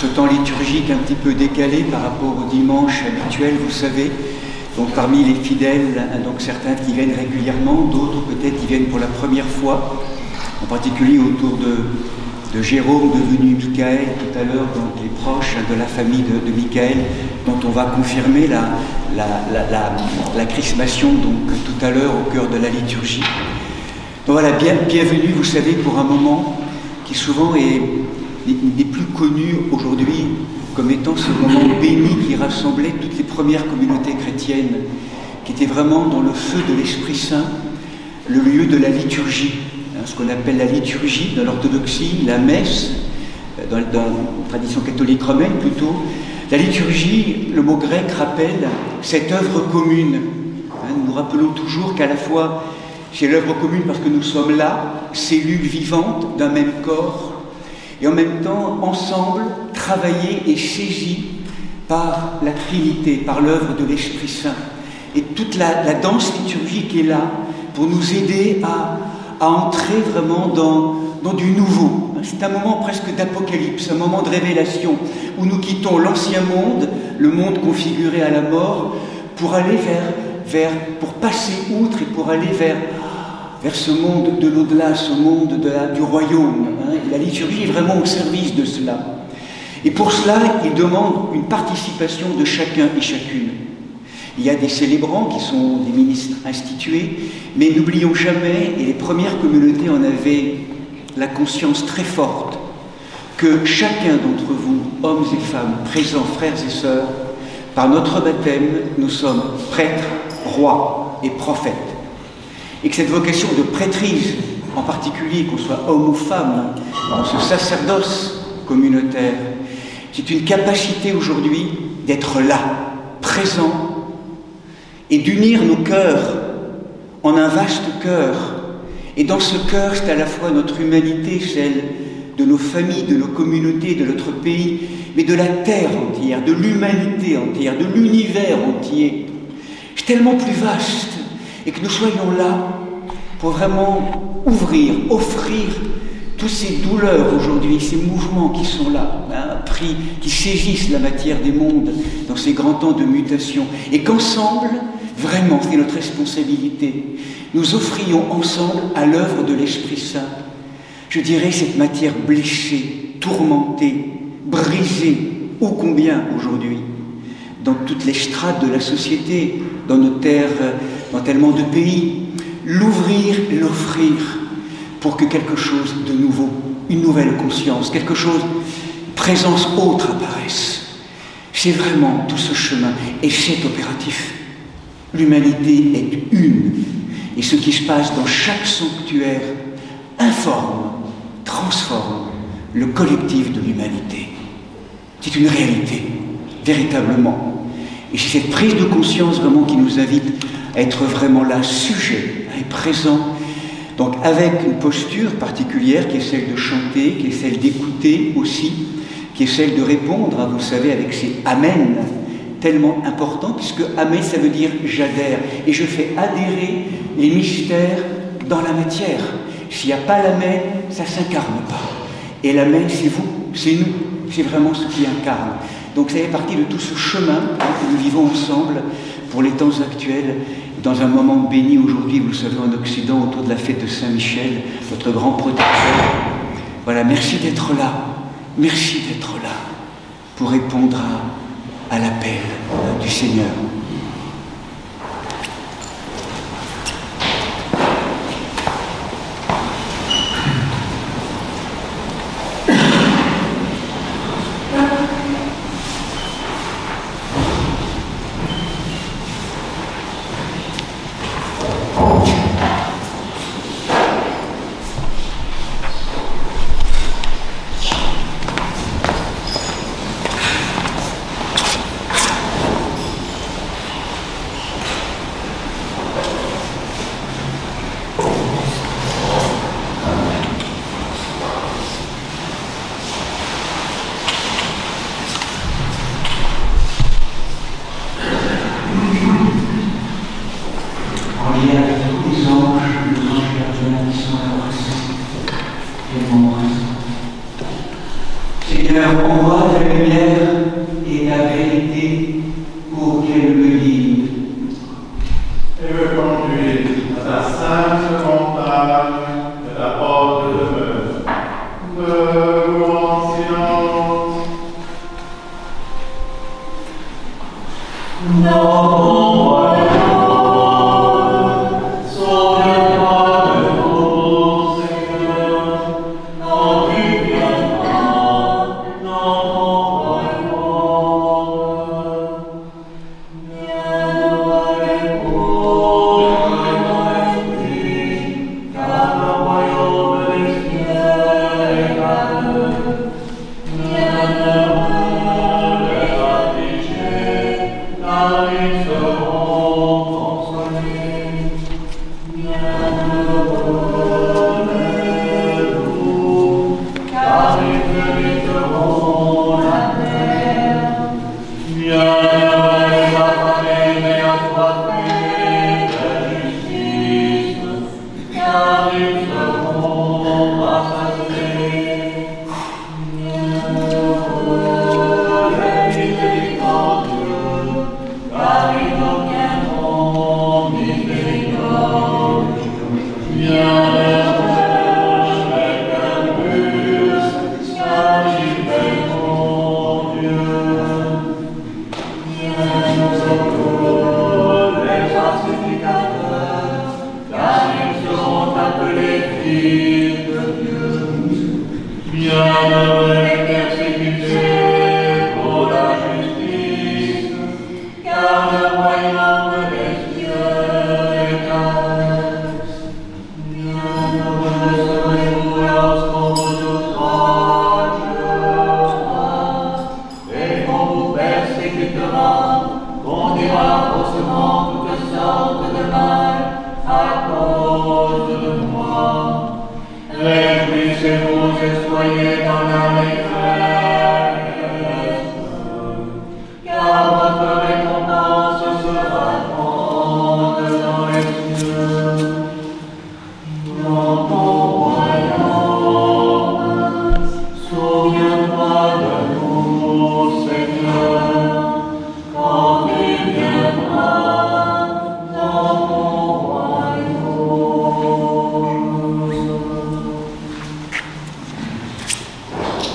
ce temps liturgique un petit peu décalé par rapport au dimanche habituel, vous savez. Donc parmi les fidèles, donc certains qui viennent régulièrement, d'autres peut-être qui viennent pour la première fois, en particulier autour de Jérôme, devenu Michael tout à l'heure, donc les proches de la famille de Michael, dont on va confirmer la chrismation donc tout à l'heure au cœur de la liturgie. Donc voilà, bienvenue, vous savez, pour un moment qui souvent n'est plus connu aujourd'hui comme étant ce moment béni qui rassemblait toutes les premières communautés chrétiennes, qui était vraiment dans le feu de l'Esprit Saint, le lieu de la liturgie, ce qu'on appelle la liturgie dans l'orthodoxie, la messe, dans la tradition catholique romaine plutôt. La liturgie, le mot grec rappelle cette œuvre commune. Nous nous rappelons toujours qu'à la fois c'est l'œuvre commune parce que nous sommes là, cellules vivantes d'un même corps, et en même temps, ensemble, travaillés et saisis par la Trinité, par l'œuvre de l'Esprit Saint. Et toute la danse liturgique est là pour nous aider à entrer vraiment dans du nouveau. C'est un moment presque d'apocalypse, un moment de révélation, où nous quittons l'ancien monde, le monde configuré à la mort, pour aller pour passer outre et pour aller vers ce monde de l'au-delà, ce monde du royaume. La liturgie est vraiment au service de cela. Et pour cela, il demande une participation de chacun et chacune. Il y a des célébrants qui sont des ministres institués, mais n'oublions jamais, et les premières communautés en avaient la conscience très forte, que chacun d'entre vous, hommes et femmes, présents, frères et sœurs, par notre baptême, nous sommes prêtres, rois et prophètes. Et que cette vocation de prêtrise, en particulier, qu'on soit homme ou femme, dans ce sacerdoce communautaire, c'est une capacité aujourd'hui d'être là, présent, et d'unir nos cœurs en un vaste cœur. Et dans ce cœur, c'est à la fois notre humanité, celle de nos familles, de nos communautés, de notre pays, mais de la terre entière, de l'humanité entière, de l'univers entier. C'est tellement plus vaste. Et que nous soyons là pour vraiment ouvrir, offrir toutes ces douleurs aujourd'hui, ces mouvements qui sont là, qui saisissent la matière des mondes dans ces grands temps de mutation. Et qu'ensemble, vraiment, c'est notre responsabilité, nous offrions ensemble à l'œuvre de l'Esprit Saint, je dirais, cette matière blessée, tourmentée, brisée, ô combien aujourd'hui, dans toutes les strates de la société, dans nos terres, dans tellement de pays, l'ouvrir, l'offrir pour que quelque chose de nouveau, une nouvelle conscience, quelque chose, présence autre apparaisse. C'est vraiment tout ce chemin, et c'est opératif. L'humanité est une, et ce qui se passe dans chaque sanctuaire informe, transforme le collectif de l'humanité. C'est une réalité, véritablement. Et c'est cette prise de conscience vraiment qui nous invite à être vraiment là, sujet et présent, donc avec une posture particulière qui est celle de chanter, qui est celle d'écouter aussi, qui est celle de répondre, vous savez, avec ces amen tellement importants, puisque amen ça veut dire j'adhère, et je fais adhérer les mystères dans la matière. S'il n'y a pas l'amen, ça ne s'incarne pas. Et l'amen, c'est vous, c'est nous, c'est vraiment ce qui incarne. Donc ça fait partie de tout ce chemin que nous vivons ensemble pour les temps actuels, dans un moment béni aujourd'hui, vous le savez, en Occident, autour de la fête de Saint-Michel, notre grand protecteur. Voilà, merci d'être là, pour répondre à l'appel du Seigneur. Seigneur, envoie ta lumière et ta vérité pour qu'elle me guide. Et me conduire à ta sainte montagne de la porte de demeure en silence.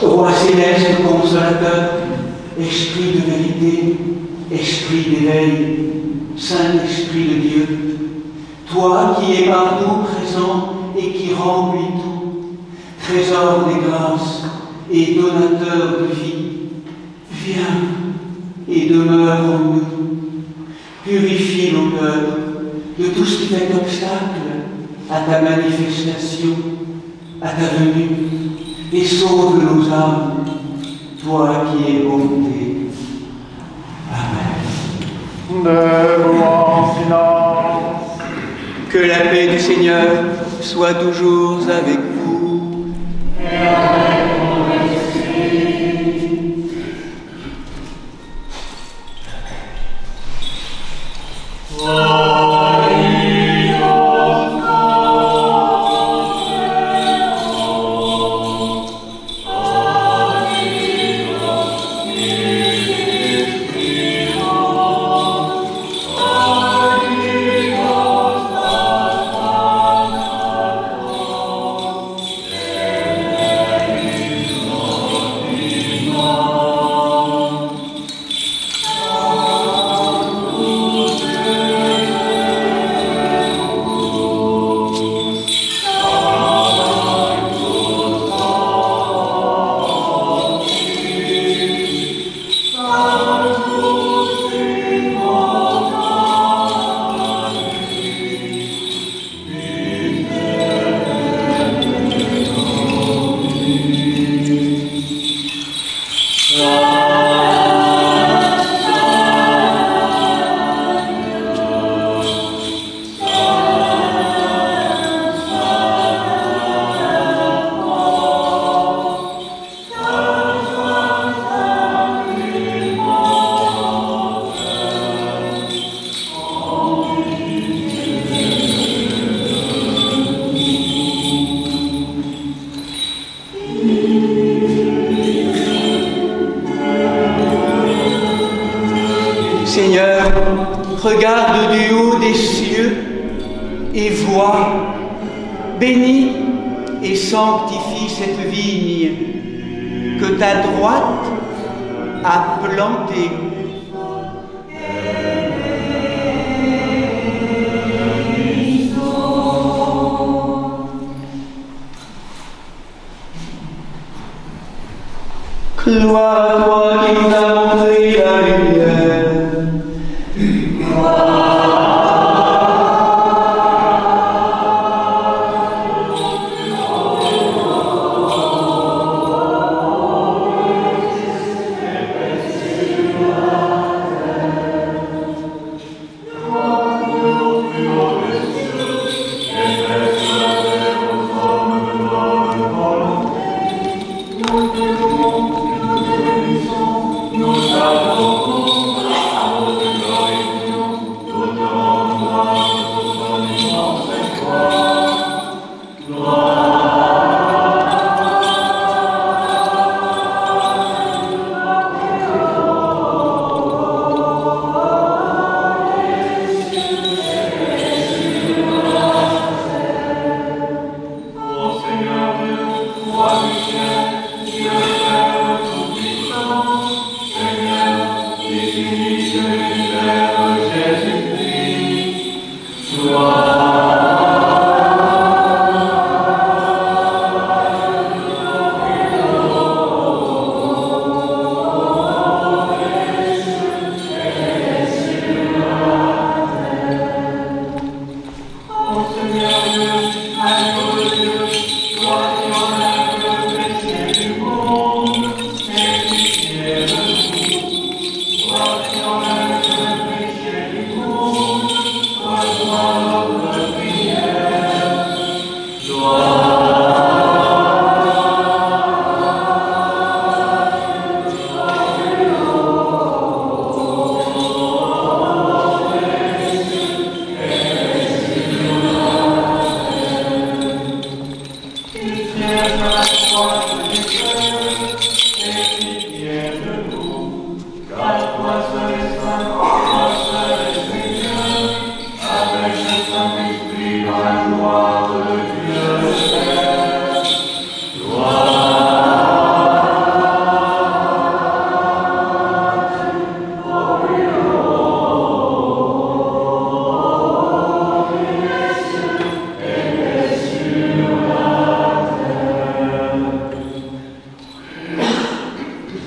Roi céleste, consolateur, esprit de vérité, esprit d'éveil, Saint-Esprit de Dieu, toi qui es partout présent et qui remplis tout, trésor des grâces et donateur de vie, viens et demeure en nous, purifie nos cœurs de tout ce qui fait obstacle à ta manifestation, à ta venue, et sauve nos âmes, toi qui es bonté. Amen. Debout en silence. Que la paix du Seigneur soit toujours avec vous. Et avec ton esprit. regarde du haut des cieux et voit, bénis et sanctifie cette vigne que ta droite a plantée. Gloire à toi qui nous as montré la lumière.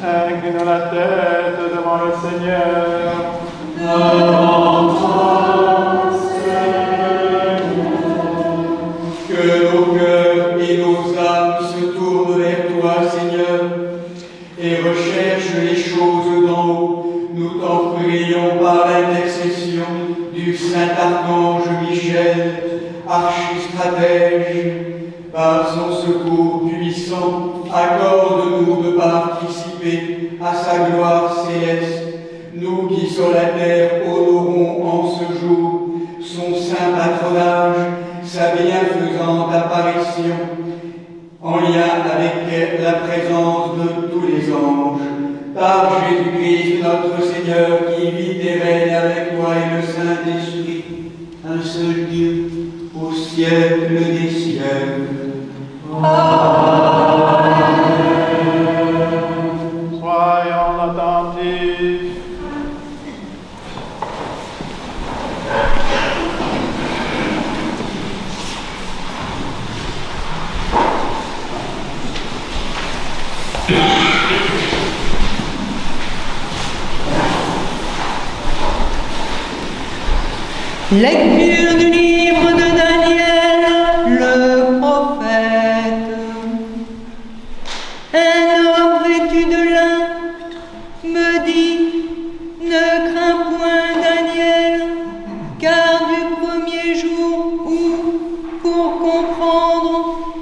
Inclinons la tête devant le Seigneur. Que nos cœurs et nos âmes se tournent vers toi, Seigneur, et recherchent les choses d'en haut. Nous t'en prions par l'intercession du Saint-Archange Michel, archistratège. Par son secours puissant, accorde-nous de participer à sa gloire céleste. Nous qui sur la terre honorons en ce jour son saint patronage, sa bienfaisante apparition, en lien avec la présence de tous les anges. Par Jésus-Christ, notre Seigneur, qui vit et règne avec toi et le Saint-Esprit, un seul Dieu, au siècle des siècles. Soyons attentifs. Lecture du livre de Daniel, le prophète. Un homme vêtu de lin me dit: ne crains point, Daniel, car du premier jour où, pour comprendre,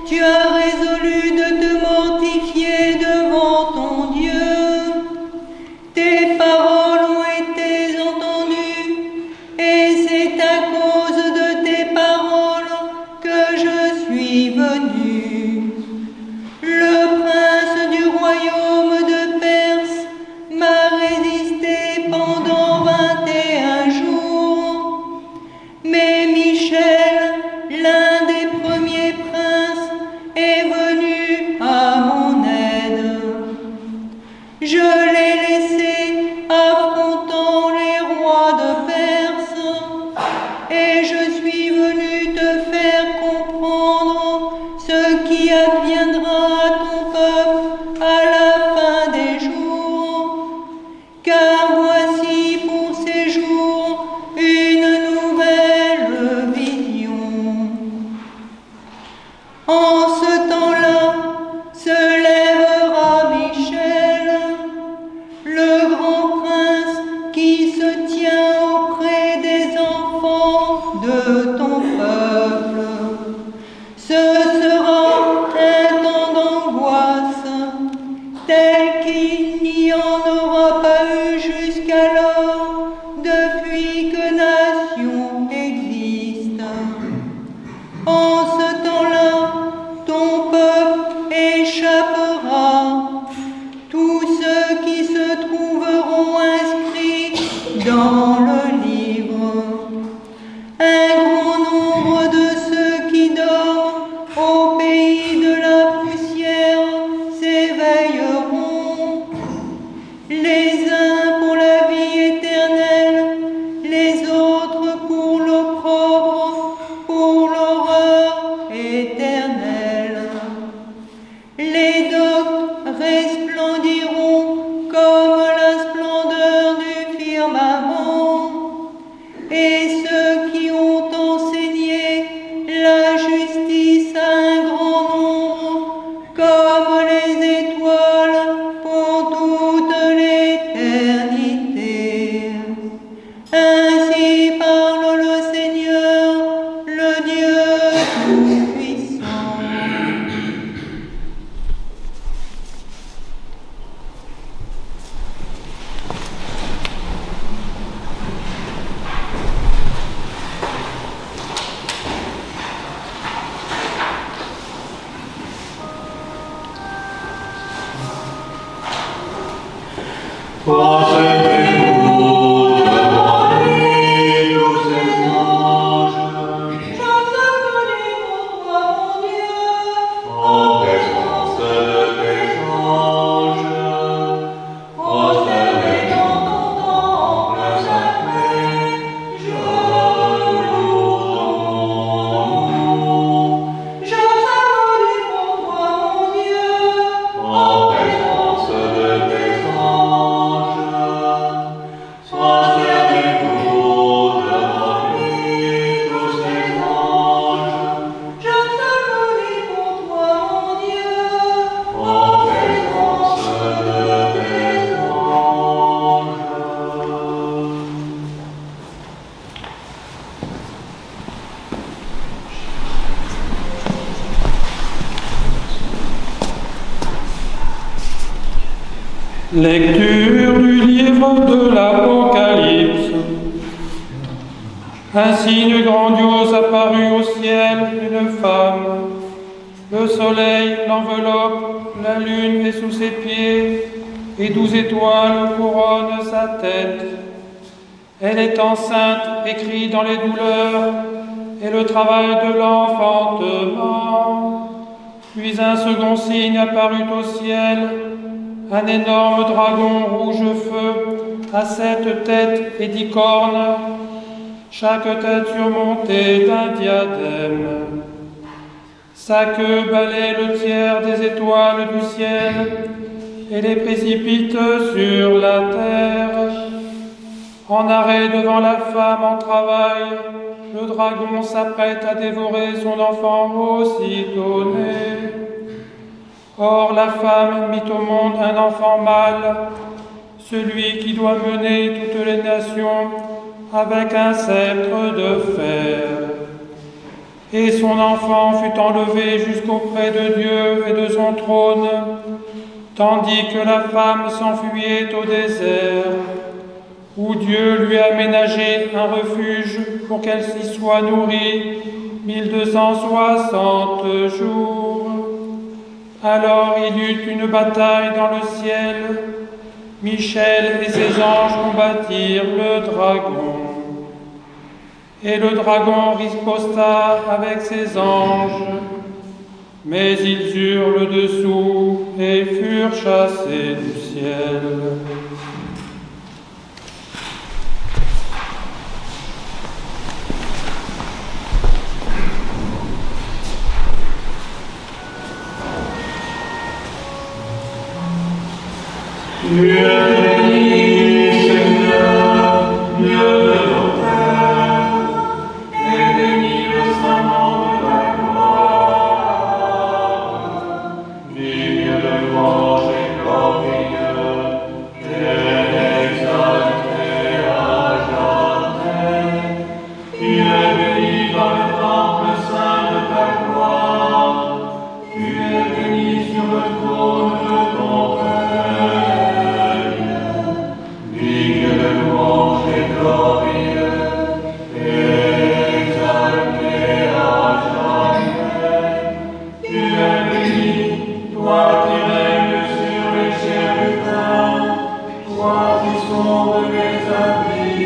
tu as résolu de te mortifier devant ton Dieu, tes paroles ont été entendues, et c'est à cause de tes paroles que je suis venu. Le prince du royaume de dans le livre. Un grand nombre de ceux qui dorment au pays de la poussière s'éveilleront, les uns pour la vie éternelle, les autres pour l'opprobre, pour l'horreur éternelle. Les doctes resplendiront comme la splendeur du firmament, et ceux qui ont enseigné la justice à un grand nombre, comme les étoiles pour toute l'éternité. Ainsi parle le Seigneur, le Dieu Tout-Puissant. Procédez-vous devant lui, tous ses anges, en présence de tes anges, prosternés dans ton temple sacré, je loue ton nom. En présence de tes anges, prosternez-vous devant lui, tous ses anges, en présence de tes anges. Lecture du livre de l'Apocalypse. Un signe grandiose apparut au ciel, une femme. Le soleil l'enveloppe, la lune est sous ses pieds, et 12 étoiles couronnent sa tête. Elle est enceinte et crie dans les douleurs et le travail de l'enfantement. Puis un second signe apparut au ciel, un énorme dragon rouge-feu à 7 têtes et 10 cornes, chaque tête surmontée d'un diadème. Sa queue balaie le tiers des étoiles du ciel et les précipite sur la terre. En arrêt devant la femme en travail, le dragon s'apprête à dévorer son enfant aussitôt né. Or la femme mit au monde un enfant mâle, celui qui doit mener toutes les nations avec un sceptre de fer. Et son enfant fut enlevé jusqu'auprès de Dieu et de son trône, tandis que la femme s'enfuyait au désert, où Dieu lui a aménagé un refuge pour qu'elle s'y soit nourrie 1260 jours. Alors il y eut une bataille dans le ciel. Michel et ses anges combattirent le dragon. Et le dragon riposta avec ses anges, mais ils eurent le dessous et furent chassés du ciel. Tu es béni, Seigneur, Dieu de nos pères, et béni le saint nom de ta gloire. Digne de louange et glorieux, tu es exalté à jamais. Tu es béni dans le temple saint de ta gloire. Tu es béni sur le trône de ton Père. Toi qui sondes les abîmes,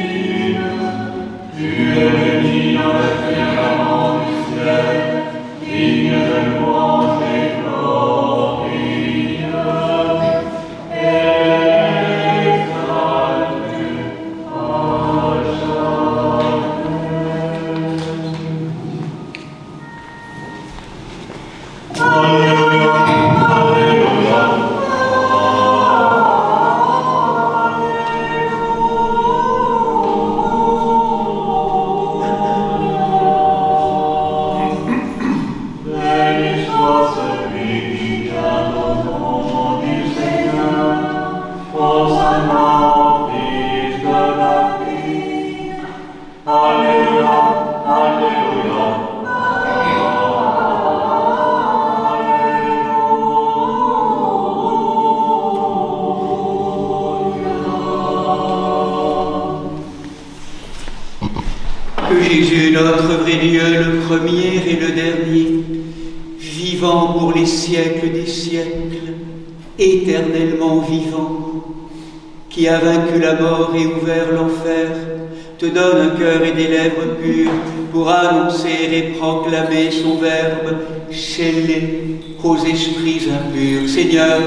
Que Jésus, notre vrai Dieu, le premier et le dernier, vivant pour les siècles des siècles, éternellement vivant, qui a vaincu la mort et ouvert l'enfer, te donne un cœur et des lèvres pures pour annoncer et proclamer son verbe scellé aux esprits impurs. Seigneur,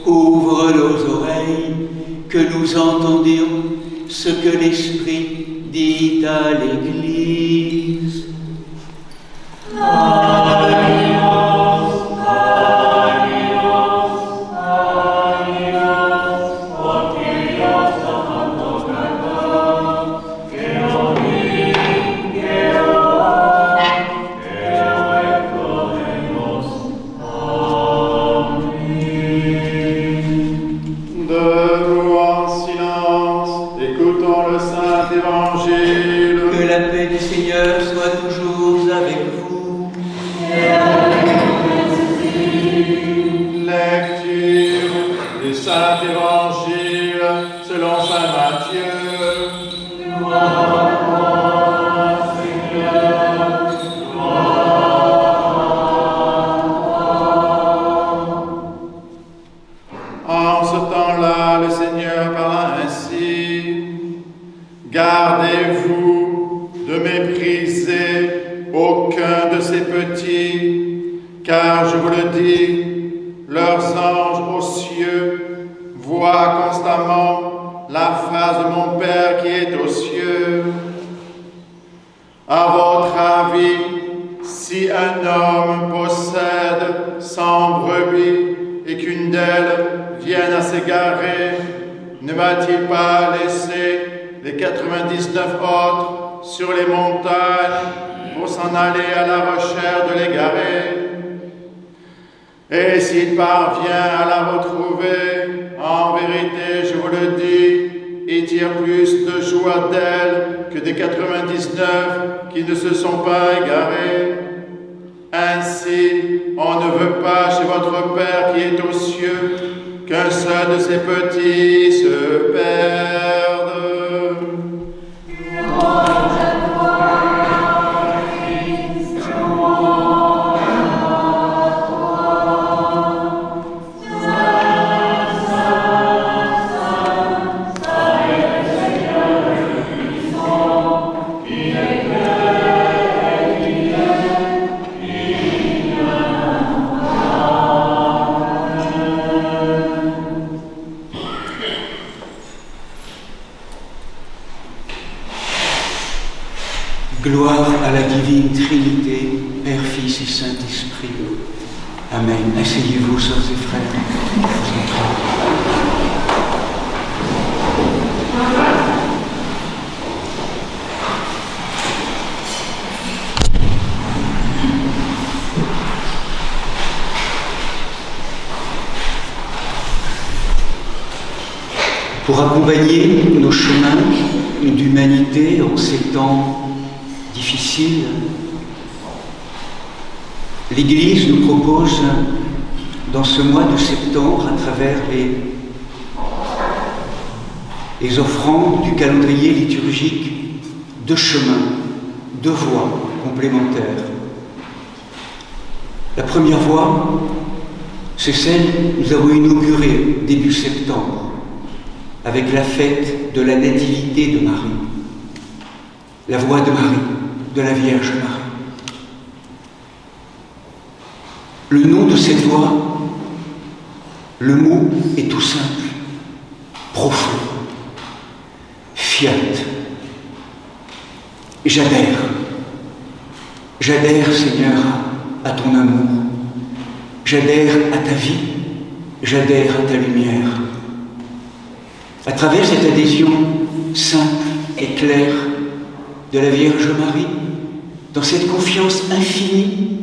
ouvre nos oreilles, que nous entendions ce que l'Esprit dit à l'Église. Gardez-vous de mépriser aucun de ces petits, car je vous le dis, leurs anges aux cieux voient constamment la face de mon Père qui est aux cieux. À votre avis, si un homme possède 100 brebis et qu'une d'elles vienne à s'égarer, ne va-t-il pas laisser les 99 autres sur les montagnes pour s'en aller à la recherche de l'égaré? Et s'il parvient à la retrouver, en vérité, je vous le dis, il tire plus de joie d'elle que des 99 qui ne se sont pas égarés. Ainsi, on ne veut pas chez votre Père qui est aux cieux qu'un seul de ces petits se perde. Gloire à la divine Trinité, Père, Fils et Saint-Esprit. Amen. Asseyez-vous, sœurs et frères. Pour accompagner nos chemins d'humanité en ces temps difficile, l'Église nous propose dans ce mois de septembre, à travers les offrandes du calendrier liturgique, deux chemins, deux voies complémentaires. La première voie, c'est celle que nous avons inaugurée début septembre, avec la fête de la Nativité de Marie, la voie de Marie, de la Vierge Marie. Le nom de cette voie, le mot est tout simple, profond, fiat. J'adhère. J'adhère, Seigneur, à ton amour. J'adhère à ta vie. J'adhère à ta lumière. À travers cette adhésion simple et claire de la Vierge Marie, dans cette confiance infinie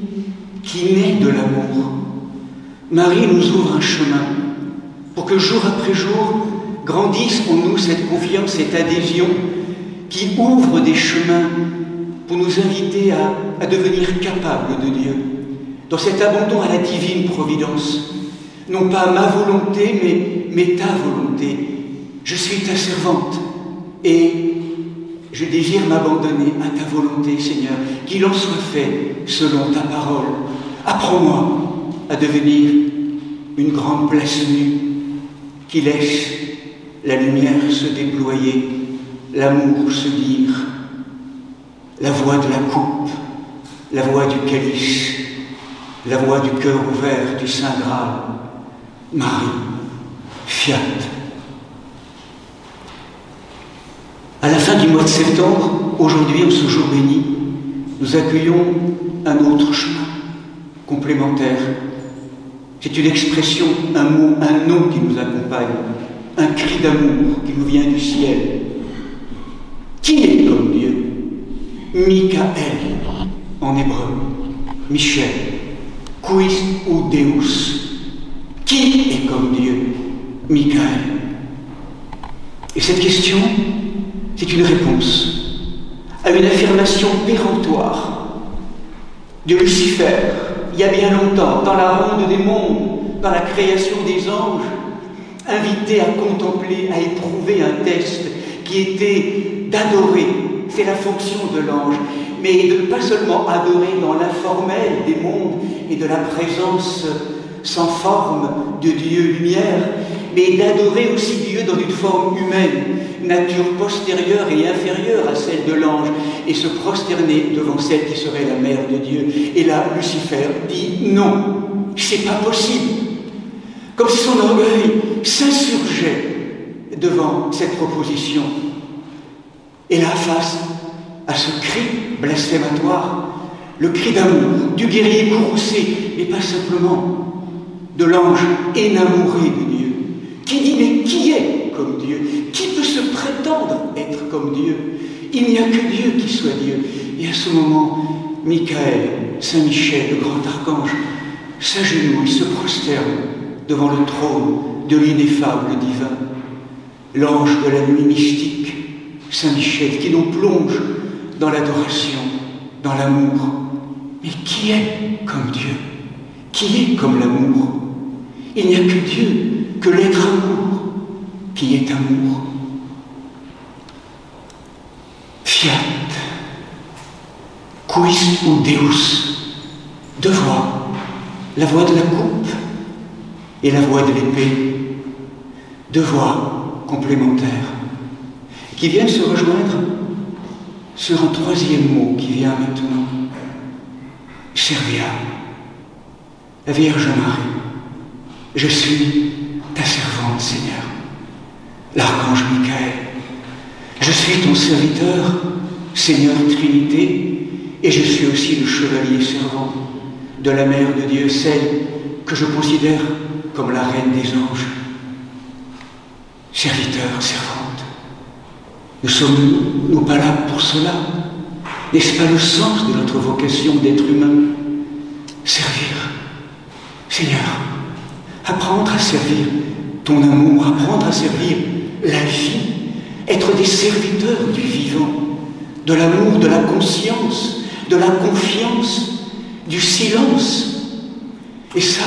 qui naît de l'amour, Marie nous ouvre un chemin pour que jour après jour, grandisse en nous cette confiance, cette adhésion qui ouvre des chemins pour nous inviter à devenir capables de Dieu, dans cet abandon à la divine providence. Non pas ma volonté, mais ta volonté. Je suis ta servante et je désire m'abandonner à ta volonté, Seigneur, qu'il en soit fait selon ta parole. Apprends-moi à devenir une grande place nue qui laisse la lumière se déployer, l'amour se dire, la voix de la coupe, la voix du calice, la voix du cœur ouvert du Saint Graal. Marie, fiat. À la fin du mois de septembre, aujourd'hui, en ce jour béni, nous accueillons un autre chemin complémentaire. C'est une expression, un mot, un nom qui nous accompagne, un cri d'amour qui nous vient du ciel. Qui est comme Dieu? Michael, en hébreu, Michel, quis ou Deus. Qui est comme Dieu? Michael. Et cette question, c'est une réponse à une affirmation péremptoire de Lucifer, il y a bien longtemps, dans la ronde des mondes, dans la création des anges, invité à contempler, à éprouver un test qui était d'adorer, c'est la fonction de l'ange, mais de ne pas seulement adorer dans l'informel des mondes et de la présence sans forme de Dieu lumière, mais d'adorer aussi Dieu dans une forme humaine, nature postérieure et inférieure à celle de l'ange, et se prosterner devant celle qui serait la mère de Dieu. Et là, Lucifer dit non, c'est pas possible. Comme si son orgueil s'insurgeait devant cette proposition. Et là, face à ce cri blasphématoire, le cri d'amour du guerrier courroucé, mais pas simplement de l'ange énamouré de Dieu, qui dit mais qui est comme Dieu? Qui peut se prétendre être comme Dieu? Il n'y a que Dieu qui soit Dieu. Et à ce moment, Michael, Saint Michel, le grand archange, s'agenouille, se prosterne devant le trône de l'ineffable divin. L'ange de la nuit mystique, Saint Michel, qui nous plonge dans l'adoration, dans l'amour. Mais qui est comme Dieu? Qui est comme l'amour? Il n'y a que Dieu, que l'être amour, qui est amour. Fiat, quis ou Deus, deux voix, la voix de la coupe et la voix de l'épée, deux voix complémentaires, qui viennent se rejoindre sur un troisième mot qui vient maintenant, Servia, la Vierge Marie. Je suis ta servante, Seigneur, l'archange Michael. Je suis ton serviteur, Seigneur Trinité, et je suis aussi le chevalier servant de la Mère de Dieu, celle que je considère comme la reine des anges. Serviteur, servante, nous sommes-nous pas là pour cela? N'est-ce pas le sens de notre vocation d'être humain? Servir. Seigneur, apprendre à servir ton amour, apprendre à servir la vie, être des serviteurs du vivant, de l'amour, de la conscience, de la confiance, du silence. Et ça,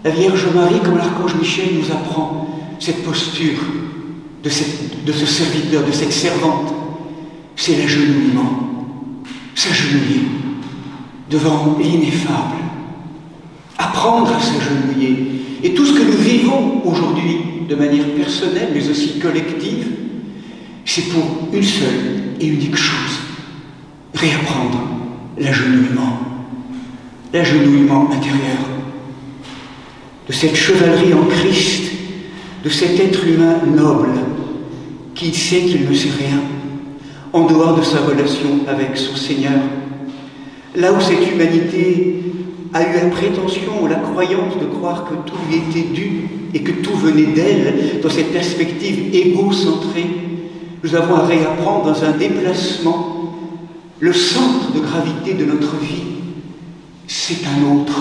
la Vierge Marie, comme l'archange Michel, nous apprend cette posture de ce serviteur, de cette servante. C'est l'agenouillement, s'agenouiller devant l'ineffable, apprendre à s'agenouiller. Et tout ce que nous vivons aujourd'hui, de manière personnelle, mais aussi collective, c'est pour une seule et unique chose, réapprendre l'agenouillement intérieur, de cette chevalerie en Christ, de cet être humain noble, qui sait qu'il ne sait rien, en dehors de sa relation avec son Seigneur. Là où cette humanité a eu la prétention ou la croyance de croire que tout lui était dû et que tout venait d'elle, dans cette perspective égocentrée, nous avons à réapprendre dans un déplacement le centre de gravité de notre vie. C'est un autre,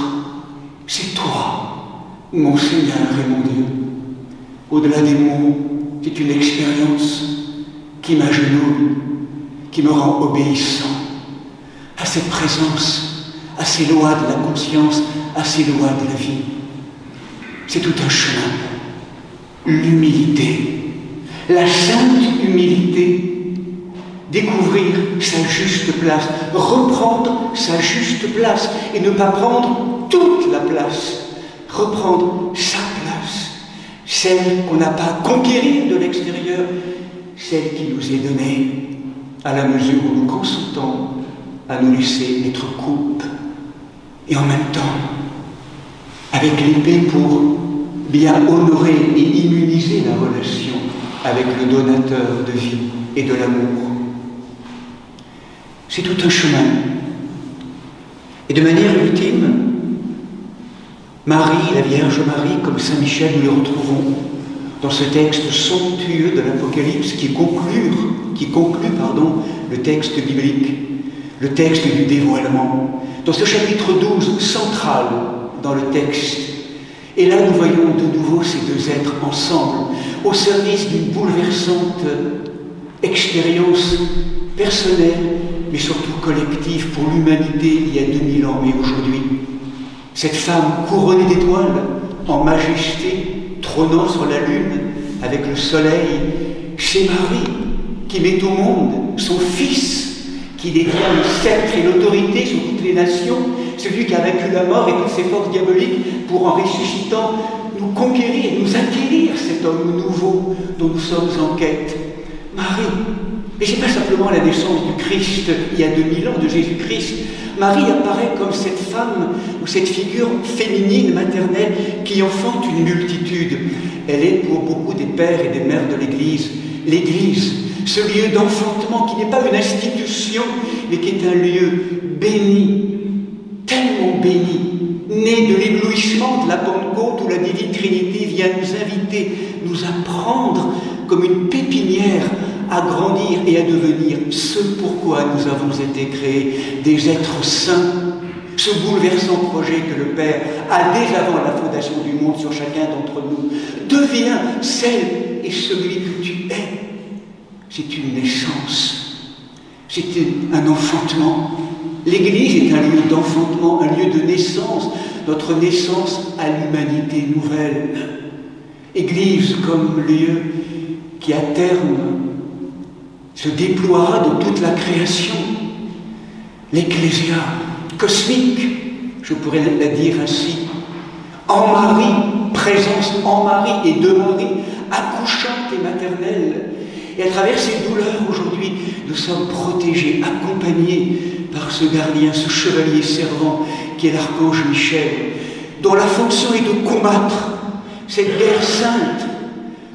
c'est toi, mon Seigneur et mon Dieu. Au-delà des mots, c'est une expérience qui m'agenouille, qui me rend obéissant à cette présence, à ces lois de la conscience, à ces lois de la vie. C'est tout un chemin. L'humilité, la sainte humilité, découvrir sa juste place, reprendre sa juste place et ne pas prendre toute la place, reprendre sa place, celle qu'on n'a pas à conquérir de l'extérieur, celle qui nous est donnée à la mesure où nous consentons à nous laisser être coupe et en même temps avec l'épée pour bien honorer et immuniser la relation avec le donateur de vie et de l'amour. C'est tout un chemin. Et de manière ultime, Marie, la Vierge Marie, comme Saint Michel, nous le retrouvons dans ce texte somptueux de l'Apocalypse qui conclut le texte biblique, le texte du dévoilement. Dans ce chapitre 12, central dans le texte. Et là, nous voyons de nouveau ces deux êtres ensemble, au service d'une bouleversante expérience personnelle, mais surtout collective pour l'humanité il y a 2000 ans et aujourd'hui. Cette femme couronnée d'étoiles, en majesté, trônant sur la lune, avec le soleil, c'est Marie qui met au monde son Fils, qui détient le sceptre et l'autorité sur toutes les nations, celui qui a vaincu la mort et toutes ses forces diaboliques pour, en ressuscitant, nous conquérir, nous acquérir cet homme nouveau dont nous sommes en quête. Marie. Et c'est pas simplement la naissance du Christ, il y a 2000 ans, de Jésus-Christ. Marie apparaît comme cette femme, ou cette figure féminine, maternelle, qui enfante une multitude. Elle est pour beaucoup des pères et des mères de l'Église, l'Église, ce lieu d'enfantement qui n'est pas une institution, mais qui est un lieu béni, tellement béni, né de l'éblouissement de la Pentecôte où la Divine Trinité vient nous inviter, nous apprendre comme une pépinière à grandir et à devenir ce pourquoi nous avons été créés, des êtres saints. Ce bouleversant projet que le Père a dès avant la fondation du monde sur chacun d'entre nous devient celle et celui que tu es. C'est une naissance, c'est un enfantement. L'Église est un lieu d'enfantement, un lieu de naissance, notre naissance à l'humanité nouvelle. Église comme lieu qui à terme se déploiera dans toute la création. L'Ecclésia cosmique, je pourrais la dire ainsi, en Marie, présence en Marie et de Marie, accouchante et maternelle. Et à travers ces douleurs, aujourd'hui, nous sommes protégés, accompagnés par ce gardien, ce chevalier servant qui est l'archange Michel, dont la fonction est de combattre cette guerre sainte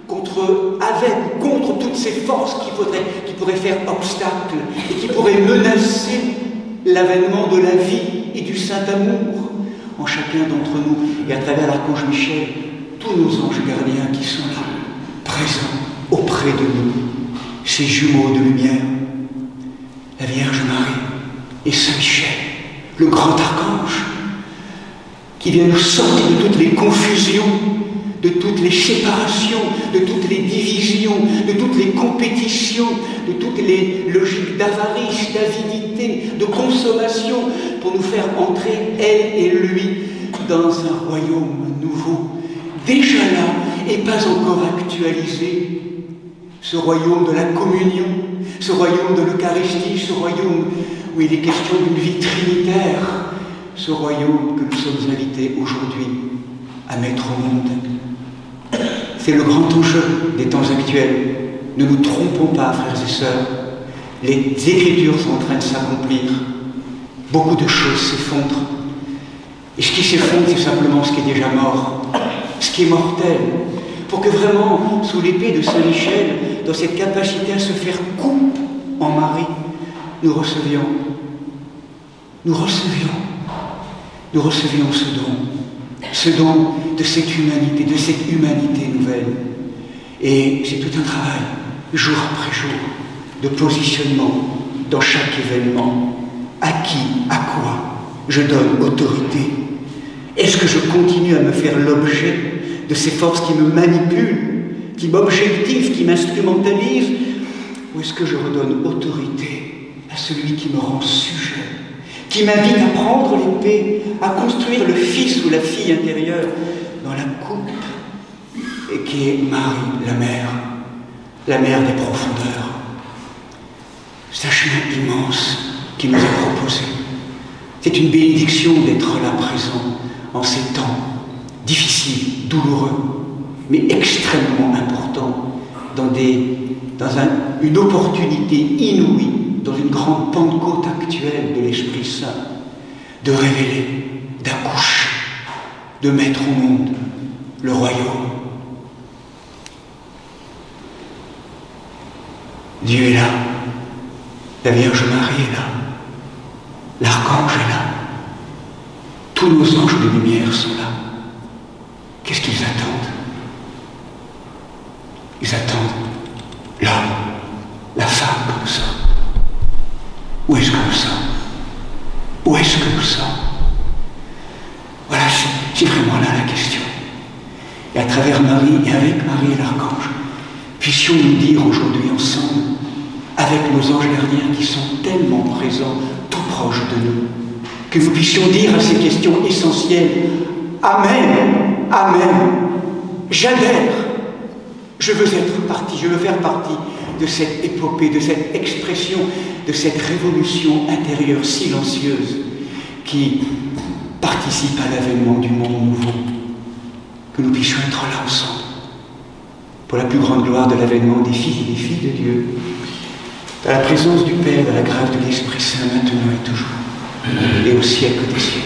contre toutes ces forces qui pourraient faire obstacle et qui pourraient menacer l'avènement de la vie et du Saint-Amour en chacun d'entre nous. Et à travers l'archange Michel, tous nos anges gardiens qui sont là, présents auprès de nous, ces jumeaux de lumière, la Vierge Marie et Saint Michel, le grand archange, qui vient nous sortir de toutes les confusions, de toutes les séparations, de toutes les divisions, de toutes les compétitions, de toutes les logiques d'avarice, d'avidité, de consommation, pour nous faire entrer, elle et lui, dans un royaume nouveau, déjà là et pas encore actualisé. Ce royaume de la communion, ce royaume de l'Eucharistie, ce royaume où il est question d'une vie trinitaire, ce royaume que nous sommes invités aujourd'hui à mettre au monde. C'est le grand enjeu des temps actuels. Ne nous trompons pas, frères et sœurs. Les Écritures sont en train de s'accomplir. Beaucoup de choses s'effondrent. Et ce qui s'effondre, c'est simplement ce qui est déjà mort, ce qui est mortel. Pour que vraiment, sous l'épée de Saint Michel, dans cette capacité à se faire coupe en Marie, nous recevions ce don de cette humanité nouvelle. Et c'est tout un travail, jour après jour, de positionnement dans chaque événement. À qui, à quoi je donne autorité? Est-ce que je continue à me faire l'objet de ces forces qui me manipulent, qui m'objective, qui m'instrumentalise, ou est-ce que je redonne autorité à celui qui me rend sujet, qui m'invite à prendre l'épée, à construire le fils ou la fille intérieure dans la coupe, et qui est Marie, la mère des profondeurs. C'est un chemin immense qui nous est proposé. C'est une bénédiction d'être là présent en ces temps difficiles, douloureux, mais extrêmement importants, dans une opportunité inouïe, dans une grande Pentecôte actuelle de l'Esprit Saint, de révéler, d'accoucher, de mettre au monde le royaume. Dieu est là, la Vierge Marie est là, l'archange est là, tous nos anges de lumière sont là. Qu'est-ce qu'ils attendent? Ils attendent l'homme, la femme que nous sommes. Où est-ce que nous sommes? Où est-ce que nous sommes? Voilà, c'est vraiment là la question. Et à travers Marie et avec Marie et l'archange, puissions-nous dire aujourd'hui ensemble, avec nos anges gardiens qui sont tellement présents, tout proches de nous, que nous puissions dire à ces questions essentielles, Amen, Amen, j'adhère, je veux être partie, je veux faire partie de cette épopée, de cette expression, de cette révolution intérieure silencieuse qui participe à l'avènement du monde nouveau, que nous puissions être là ensemble, pour la plus grande gloire de l'avènement des fils et des filles de Dieu, à la présence du Père, de la grâce de l'Esprit Saint, maintenant et toujours, et au siècle des siècles.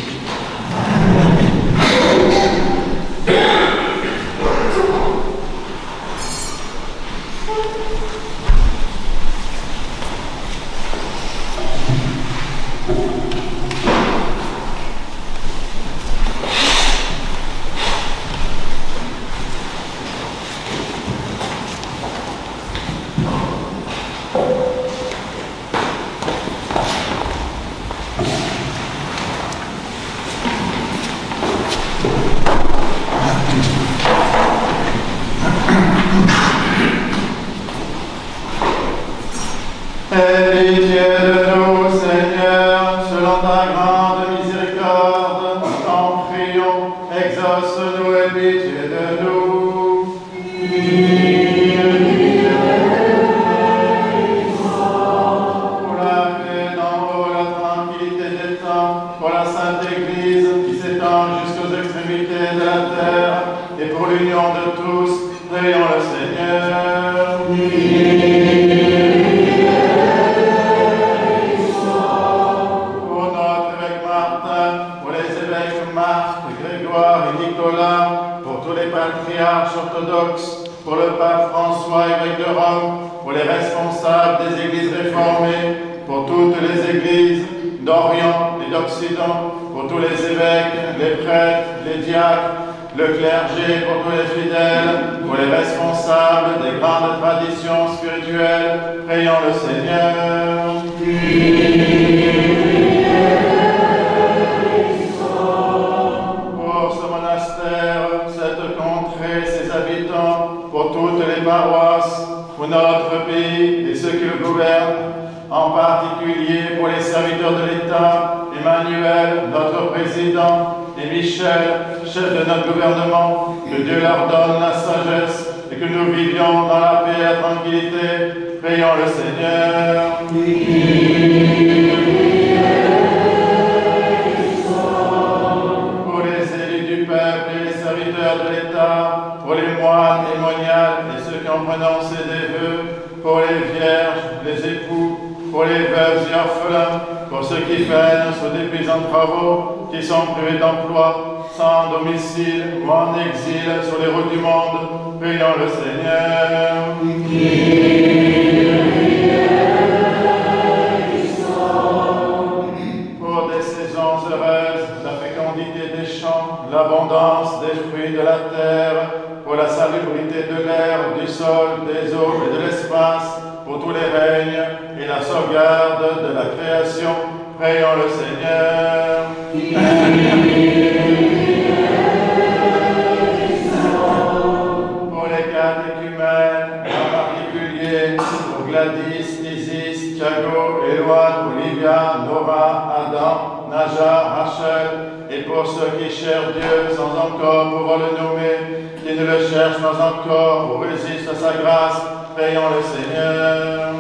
cher Dieu sans encore pouvoir le nommer, qui ne le cherche pas encore ou résiste à sa grâce, prions le Seigneur.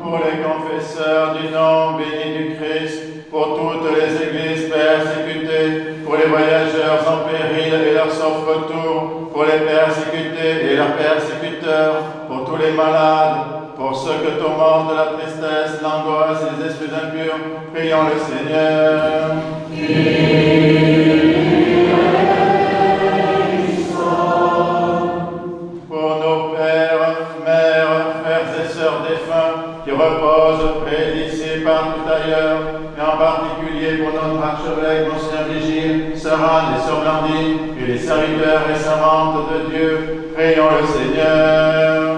Pour les confesseurs du nom béni du Christ, pour toutes les églises persécutées, pour les voyageurs en péril et leur sauf retour, pour les persécutés et leurs persécuteurs, pour tous les malades, pour ceux que tourmentent la tristesse, l'angoisse et les esprits impurs, prions le Seigneur. Pour nos pères, mères, frères et sœurs défunts, qui reposent près d'ici partout ailleurs, et en particulier pour notre archevêque, Monseigneur Vigile, sœur Anne et sœur Blandine, et les serviteurs et servantes de Dieu, prions le Seigneur.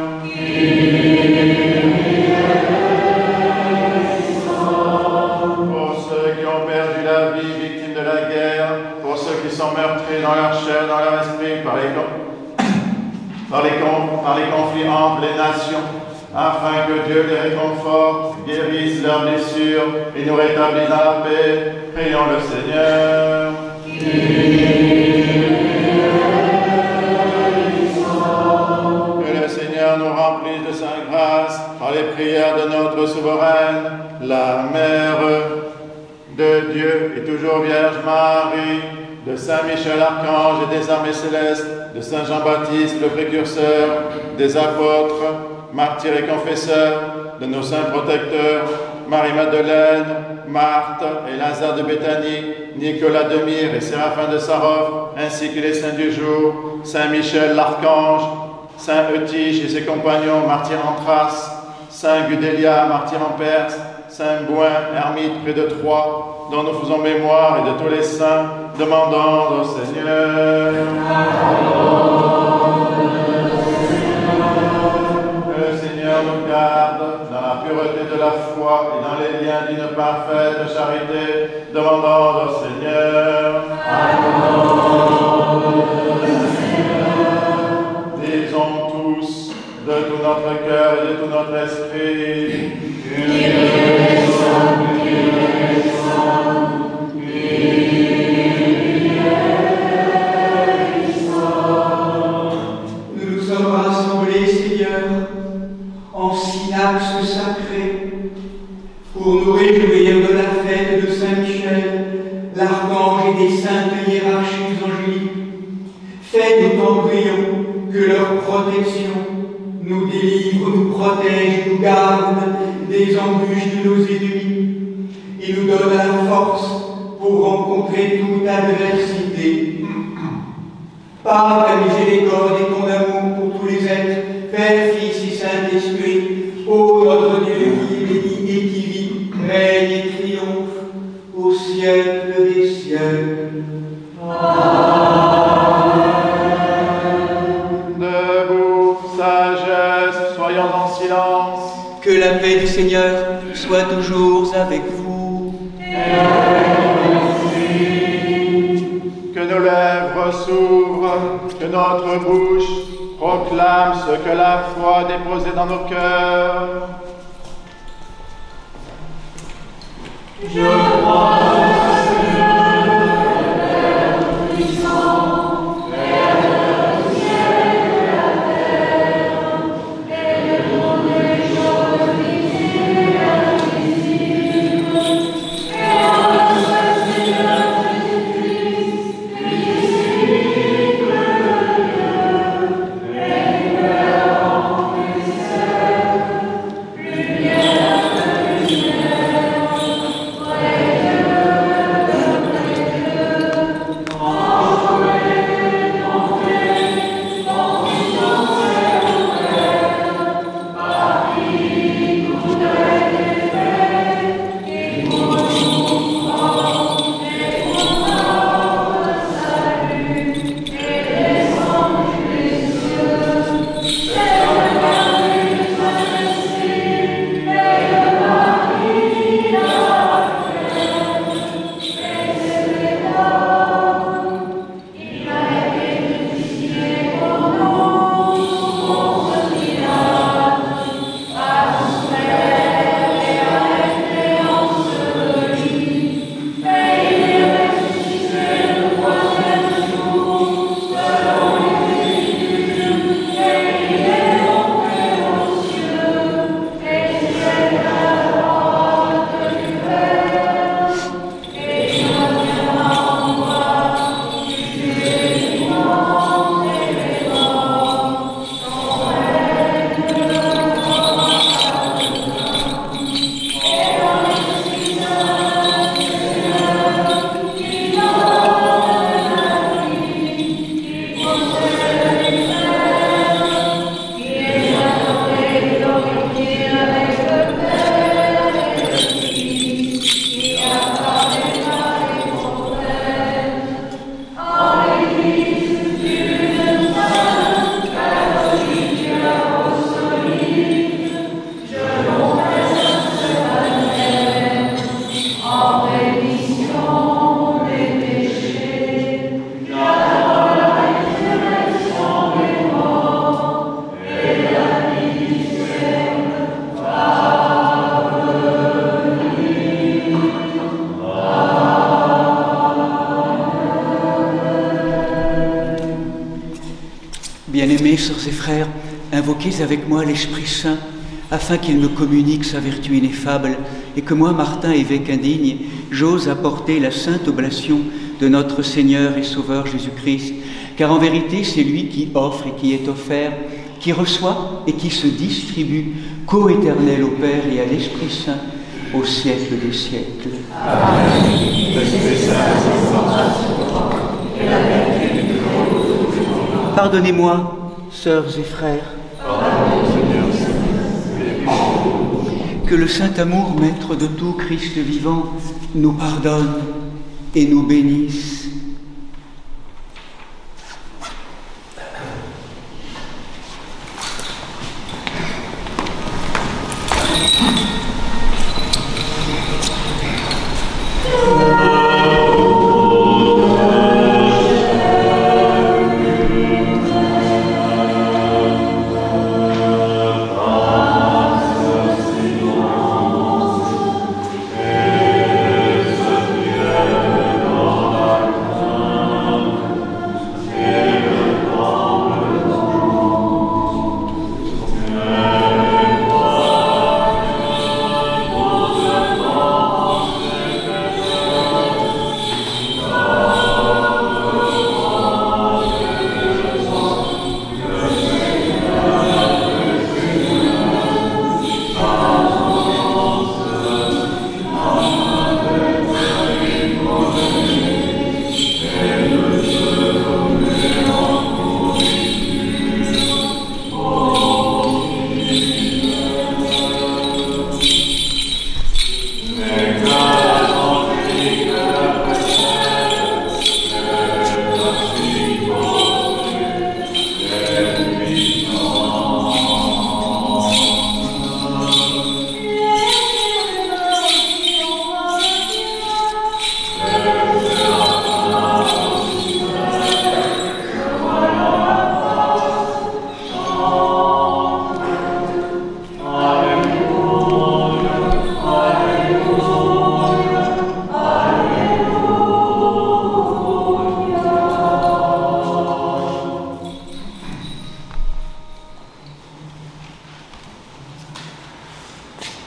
Pour ceux qui ont perdu la vie, victimes de la guerre, pour ceux qui sont meurtris dans leur chair, dans leur esprit, par les conflits entre les nations, afin que Dieu les réconforte, guérisse leurs blessures et nous rétablisse dans la paix, prions le Seigneur. Que le Seigneur nous remplisse de sa grâce par les prières de notre souveraine, la Mère de Dieu et toujours Vierge Marie, de Saint Michel Archange et des armées célestes, de Saint Jean-Baptiste le précurseur, des apôtres, martyrs et confesseurs, de nos saints protecteurs, Marie-Madeleine, Marthe et Lazare de Béthanie, Nicolas de Myre et Séraphin de Sarov, ainsi que les saints du jour, Saint Michel l'Archange, Saint Eutyche et ses compagnons, martyrs en Thrace, Saint Gudélia, martyr en Perse, Saint Bouin, ermite près de Troyes, dont nous faisons mémoire, et de tous les saints, demandons au Seigneur. Que le Seigneur nous garde dans la pureté de la foi et dans les liens d'une parfaite charité, demandons au Seigneur. Disons tous de tout notre cœur et de tout notre esprit. Nous nous sommes rassemblés, Seigneur, en synaxe sacré, pour nous réjouir de la fête de Saint-Michel, l'archange et des saintes hiérarchies angéliques. Fais, nous t'en prions, que leur protection nous délivre, nous protège, nous garde des embûches de nos ennemis. Il nous donne la force pour rencontrer toute adversité. Par ta miséricorde et ton amour pour tous les êtres, Père, Fils et Saint-Esprit, ô notre Dieu qui est béni et qui vit, règne et triomphe au siècle des siècles. Debout, sagesse, soyons en silence. Que la paix du Seigneur soit toujours avec vous. Que nos lèvres s'ouvrent, que notre bouche proclame ce que la foi a déposé dans nos cœurs. Je crois. Bien-aimés, sœurs et frères, invoquez avec moi l'Esprit Saint, afin qu'il me communique sa vertu ineffable, et que moi, Martin, évêque indigne, j'ose apporter la sainte oblation de notre Seigneur et Sauveur Jésus-Christ, car en vérité, c'est lui qui offre et qui est offert, qui reçoit et qui se distribue, co-éternel au Père et à l'Esprit Saint, au siècle des siècles. Amen. Pardonnez-moi, sœurs et frères. Que le saint amour, maître de tout Christ vivant, nous pardonne et nous bénisse.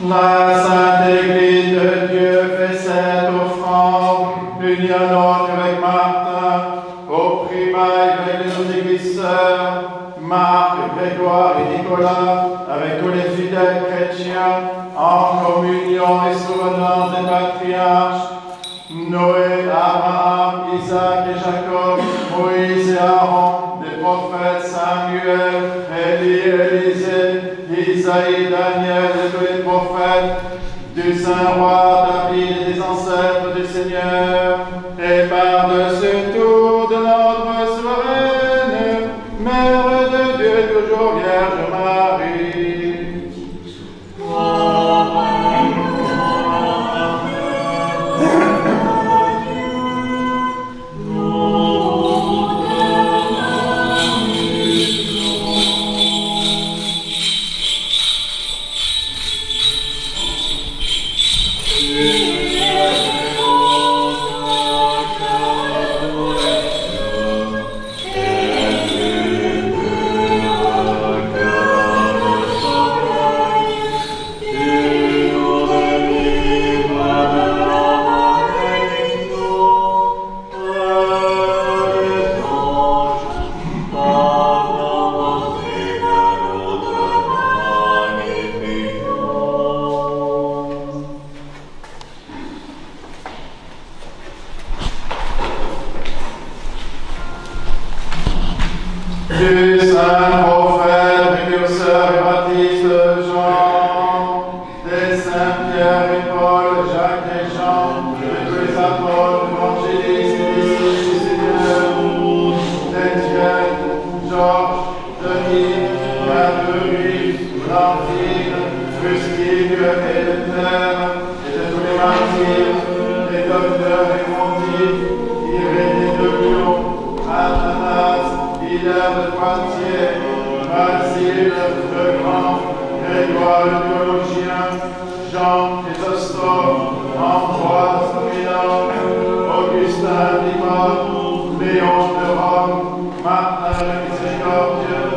La Sainte Église de Dieu fait cette offrande, unie à l'autre avec Martin, au primat avec les autres églises sœurs, Marc, Grégoire et Nicolas, avec tous les fidèles chrétiens, en communion et souvenance des patriarches, Noé, Abraham, Isaac et Jacob, Moïse et Aaron, des prophètes Samuel, Élie, Élisée, Isaïe, Daniel et tous les prophètes, du saint roi David et des ancêtres du Seigneur, et par-dessus tout de notre souveraine, Mère de Dieu, toujours Vierge Marie. Du saint prophète, précurseur et baptiste Jean, des saints Pierre et Paul, Jacques et Jean, de tous les apôtres, évangélistes et disciples du Seigneur, d'Étienne, Georges, Denis, Marguerite, Blandine, Rustique et Luther, et de tous les martyrs, les docteurs et pontifes, Irénée de Lyon, Athanas, Hilaire de Poitiers, Basile le Grand, Grégoire le théologien, Jean Chrysostome, Ambroise de Milan, Augustin d'Hippone, Léon de Rome, Martin le miséricordieux,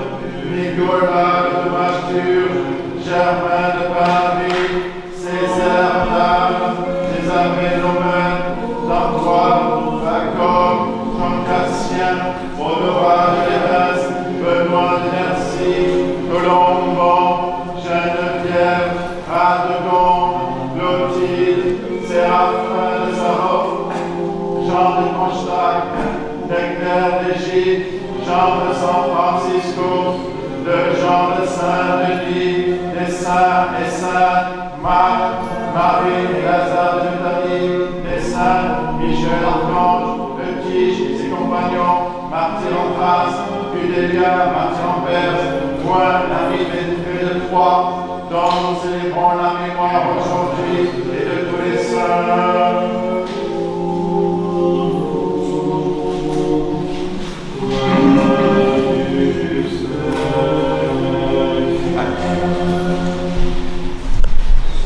Jean de Kronstadt, Nectaire d'Égypte, Jean de San Francisco, de Jean de Saint-Denis, des saints et saintes, Marc, Marie et Lazare de Bethanie, des saints, Michel Archange, de Tige et ses compagnons, martyrs en Thrace, Udélia, martyr en Perse, moi, l'ami Bénéfique de Troyes, dont nous célébrons la mémoire aujourd'hui et de tous les saints.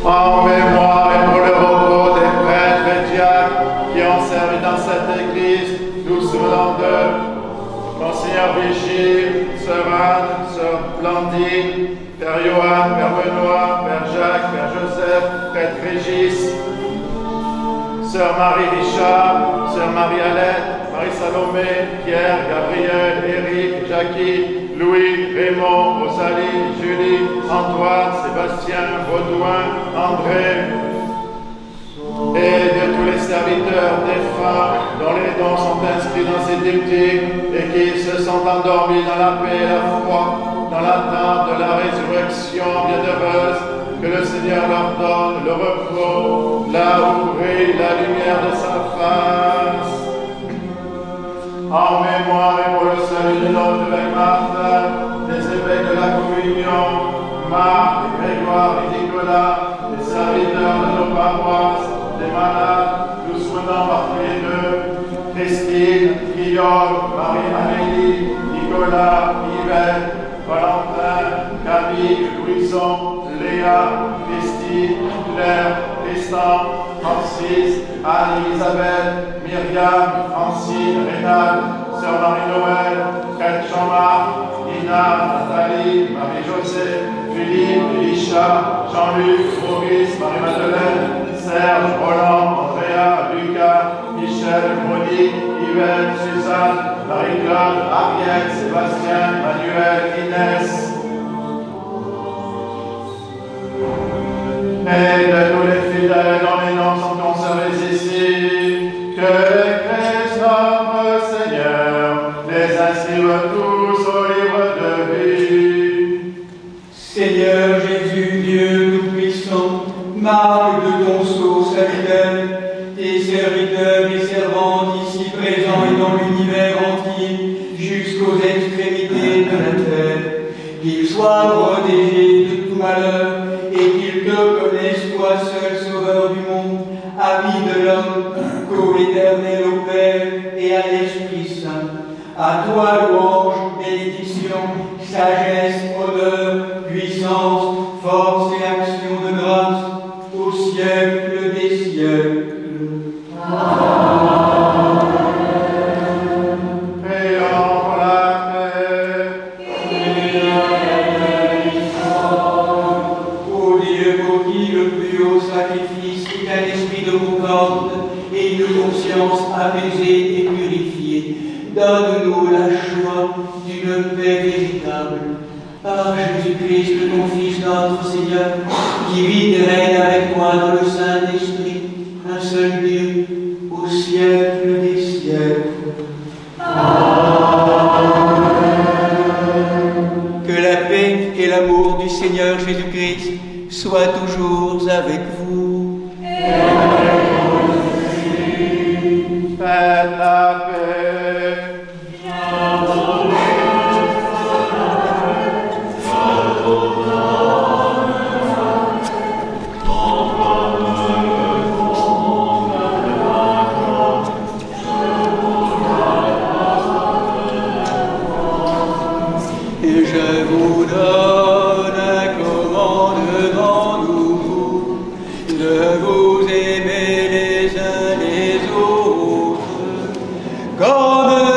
En mémoire et pour le repos des prêtres et diacres qui ont servi dans cette église, nous souvenons d'eux. Monseigneur Vigile, Sœur Anne, Sœur Blandine, Père Johan, Père Benoît, Père Jacques, Père Joseph, Prêtre Régis, Sœur Marie Richard, Sœur Marie-Alette, Marie-Salomé, Pierre, Gabriel, Éric, Jackie, Louis, Raymond, Rosalie, Julie, Antoine, Sébastien, Baudouin, André, et de tous les serviteurs défunts dont les dons sont inscrits dans ces diptyques et qui se sont endormis dans la paix et la foi, dans l'attente de la résurrection bienheureuse, que le Seigneur leur donne le repos, là où brille la lumière de sa face. En mémoire et pour le salut de notre évêque Martin, des évêques de la communion, Marc, Grégoire et Nicolas, des serviteurs de nos paroisses, des malades, nous souvenons parmi d'eux, Christine, Guillaume, Marie-Amélie, Nicolas, Yvette, Valentin, Camille, Louison, Léa, Christine, Claire, Tristan, Francis, Anne-Elisabeth, Myriam, Francine, Rénal, Sœur Marie-Noël, Kate Jean-Marc, Nina, Nathalie, Marie-José, Philippe, Elisha, Jean-Luc, Maurice, Marie-Madeleine, Serge, Roland, Andrea, Lucas, Michel, Monique, Yvette, Suzanne, Marie-Claude, Ariette, Sébastien, Manuel, Inès. Et de tous les fidèles dont les noms sont conservés ici, que les Christ notre Seigneur les inscrive tous au livre de vie. Seigneur Jésus, Dieu Tout-Puissant, marque de ton sceau salutaire, tes serviteurs et servantes ici présents et dans l'univers entier, jusqu'aux extrémités de la terre, qu'ils soient protégés de tout malheur et qu'ils te connaissent, toi seul Sauveur du monde, ami de l'homme, co-éternel au Père et à l'Esprit Saint. À toi louange, bénédiction, sagesse, honneur, puissance, force et action de grâce, au siècle des siècles. Prions pour la paix. Ô Dieu, pour qui le plus haut sacrifice est un esprit de concorde et une conscience apaisée et purifiée, donne-nous la joie d'une paix véritable. Par Jésus-Christ, ton Fils, notre Seigneur, qui vit et règne avec toi dans le Saint-Esprit, un seul Dieu, au siècle des siècles. Amen. Que la paix et l'amour du Seigneur Jésus-Christ soient toujours avec vous. Faites la paix. Je vous donne un commandement nouveau, de vous aimer les uns les autres, comme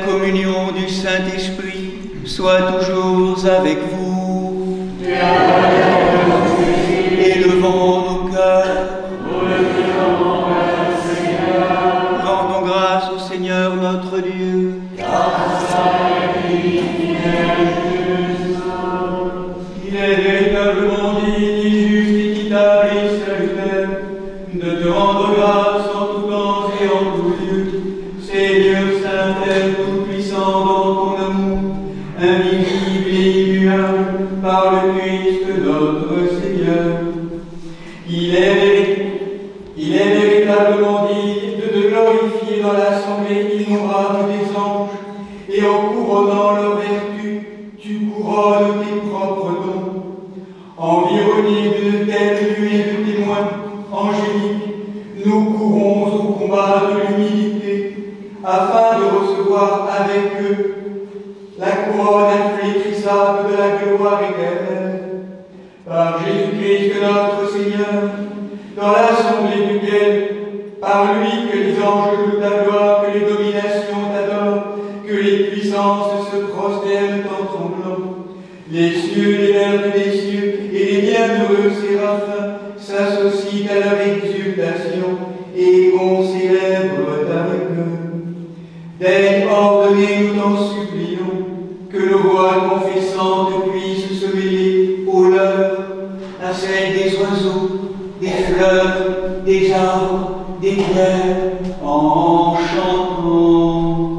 communion du Saint-Esprit soit toujours avec vous. Élevons nos cœurs. Rendons grâce au Seigneur notre Dieu. Il est véritablement digne, juste, équitable et salutaire de te rendre grâce en tout temps et en tout lieu, Seigneur Saint-Père tout-puissant dans ton amour, invisible et immuable par le Christ notre Seigneur. Il est véritablement digne de te glorifier dans l'assemblée innombrable des anges, et en couronnant leur vertu, tu couronnes tes propres dons. Environnés d'une telle nuée de témoins angéliques, nous courons au combat de l'humilité, afin de recevoir avec eux la couronne inflétrissable de la gloire éternelle. Par Jésus-Christ notre Seigneur, dans l'assemblée duquel, par lui que les anges louent ta gloire, que les dominations t'adorent, que les puissances se prosternent en tremblant, les cieux, les vertus des cieux et les bienheureux séraphins s'associent à leur exultation et qu'on célèbre avec eux. Daigne ordonner, nous t'en supplions, que nos voix confessantes puissent se mêler aux leurs, à celles des oiseaux, des fleurs, des arbres, des pierres, en chantant.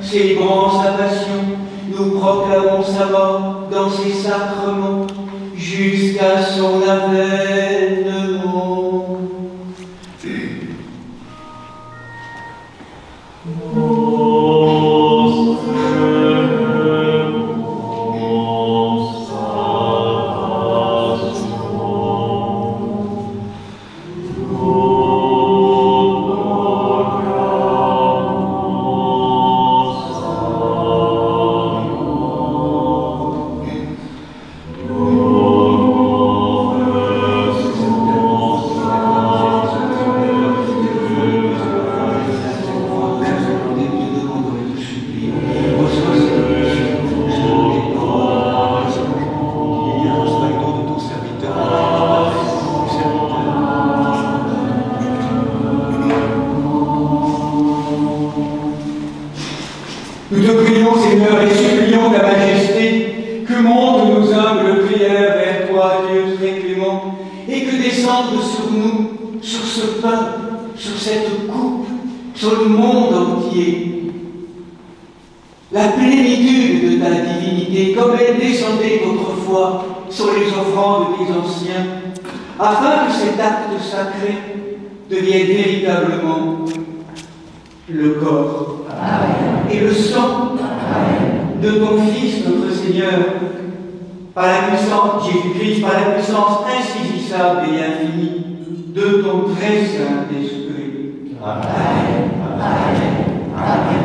Célébrant sa passion, nous proclamons sa mort dans ses sacrements jusqu'à son avènement. Nous te prions, Seigneur, et supplions ta majesté, que montent nos humbles prières vers toi, Dieu très clément, et que descende sur nous, sur ce pain, sur cette coupe, sur le monde entier, la plénitude de ta divinité, comme elle descendait autrefois sur les offrandes des anciens, afin que cet acte sacré devienne véritablement le corps et le sang de ton Fils, notre Seigneur, par la puissance, Jésus-Christ, par la puissance insaisissable et infinie de ton très Saint-Esprit. Amen. Amen. Amen.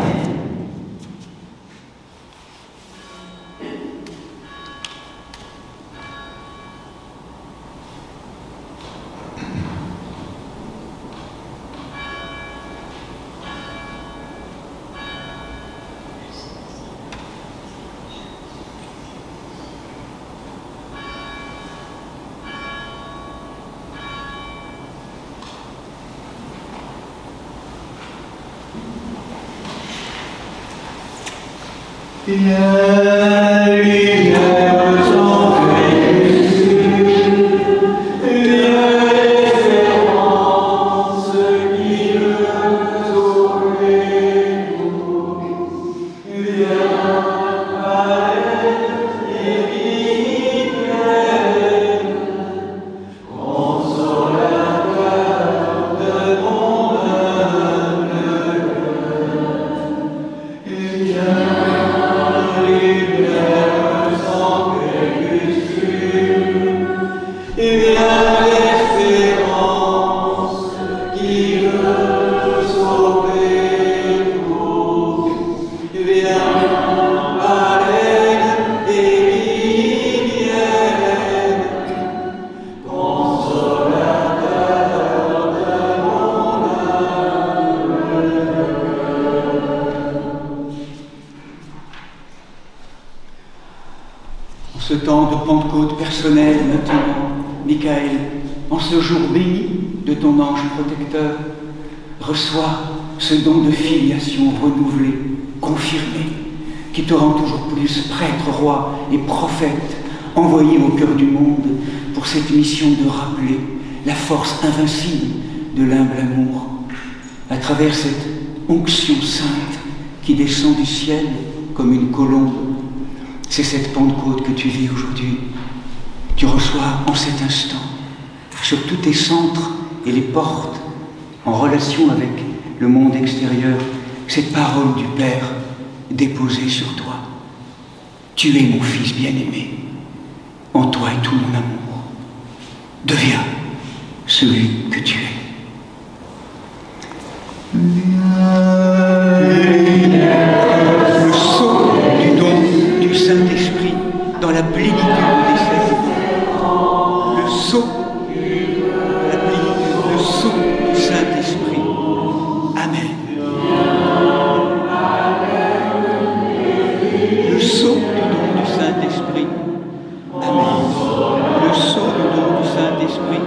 Ce temps de Pentecôte personnelle maintenant, Michael, en ce jour béni de ton ange protecteur, reçois ce don de filiation renouvelé, confirmé, qui te rend toujours plus prêtre, roi et prophète, envoyé au cœur du monde pour cette mission de rappeler la force invincible de l'humble amour, à travers cette onction sainte qui descend du ciel comme une colombe. C'est cette Pentecôte que tu vis aujourd'hui. Tu reçois en cet instant, sur tous tes centres et les portes, en relation avec le monde extérieur, cette parole du Père déposée sur toi. Tu es mon Fils bien-aimé. En toi est tout mon amour. Deviens celui que tu es. Le sceau du don du Saint-Esprit dans la plénitude des saints. Le sceau de la plénitude, le sceau du Saint-Esprit. Amen. Le sceau du don du Saint-Esprit. Amen. Le sceau du don du Saint-Esprit.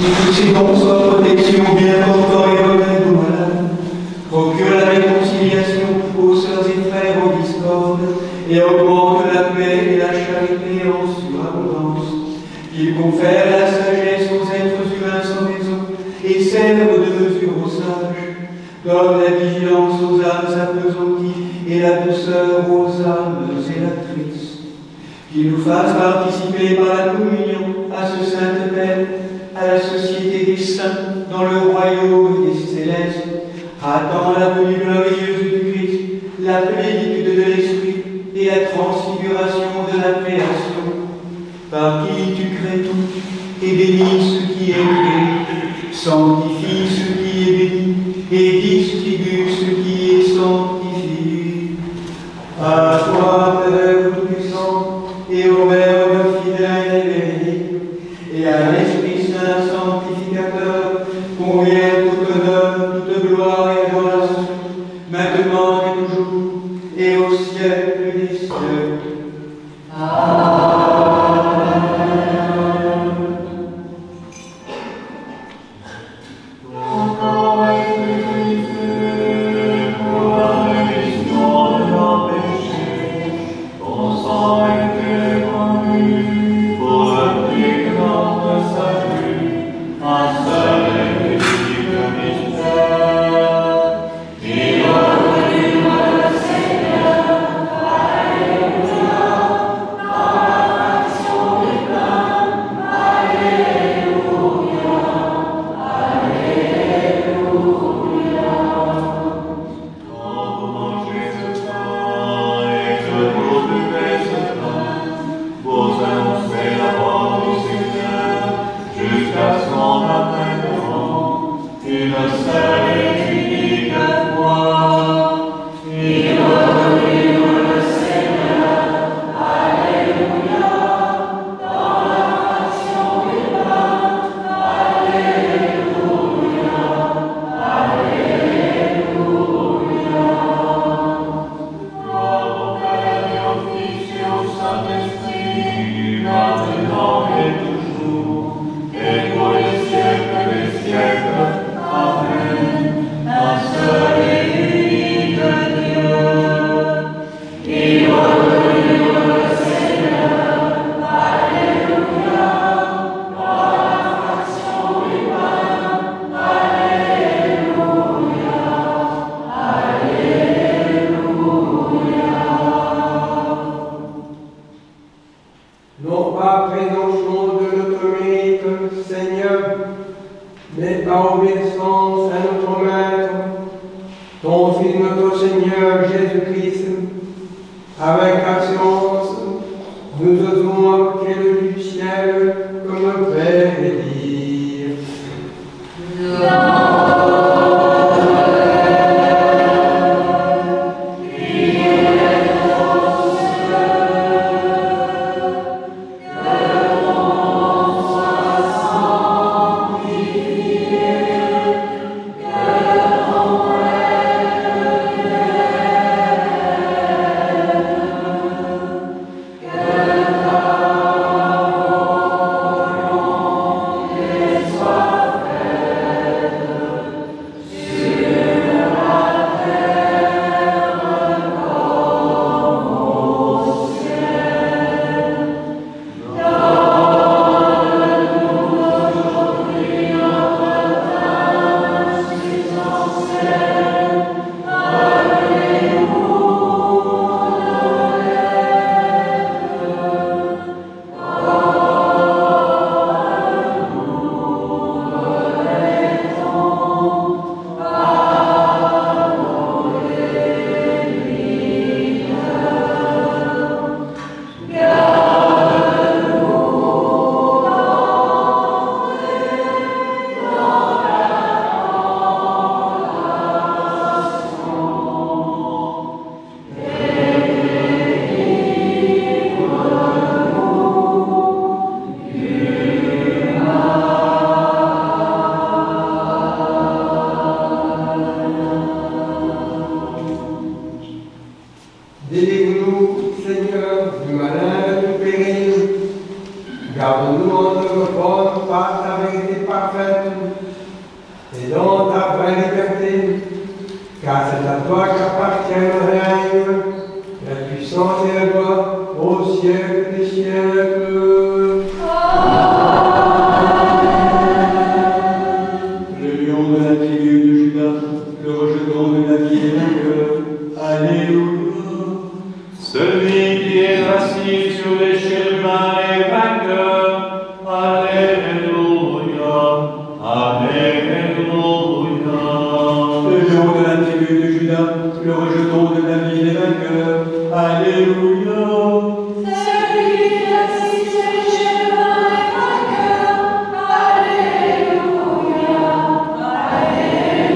Que tous ces dons soient protection, bien portant et remède aux malades. Procure la réconciliation aux sœurs et frères en discorde, et augmente la paix et la charité en surabondance. Qu'il confère la sagesse aux êtres humains sans raison, et serve de mesure aux sages. Donne la vigilance aux âmes appesanties, et la douceur aux âmes zélatrices. Qu'il nous fasse participer par la communion à ce saint appel, à la société des saints dans le royaume des célestes. Attends la venue glorieuse du Christ, la plénitude de l'Esprit et la transfiguration de la création, par qui tu crées tout et bénis ce qui est créé, sanctifie ce qui est béni et distribue ce qui est sanctifié. À toi, Père Tout-Puissant, et au Verbe fidèle et béni, et à l'Esprit Saint sanctificateur, convient tout honneur, toute gloire et adoration, maintenant et toujours, et au siècle des siècles. car c'est à toi qu'appartient le règne, la puissance et la gloire au siècle des siècles. Le lion de la tribu de Judas, le rejeton de la vie des vainqueurs. Alléluia. Celui qui est assis sur les chérubins est vainqueur. Alléluia. Alléluia. Le lion de la tribu de Judas, le rejeton de la vie des vainqueurs. Alléluia. Celui qui est assis sur les chérubins est vainqueur. Alléluia. Alléluia.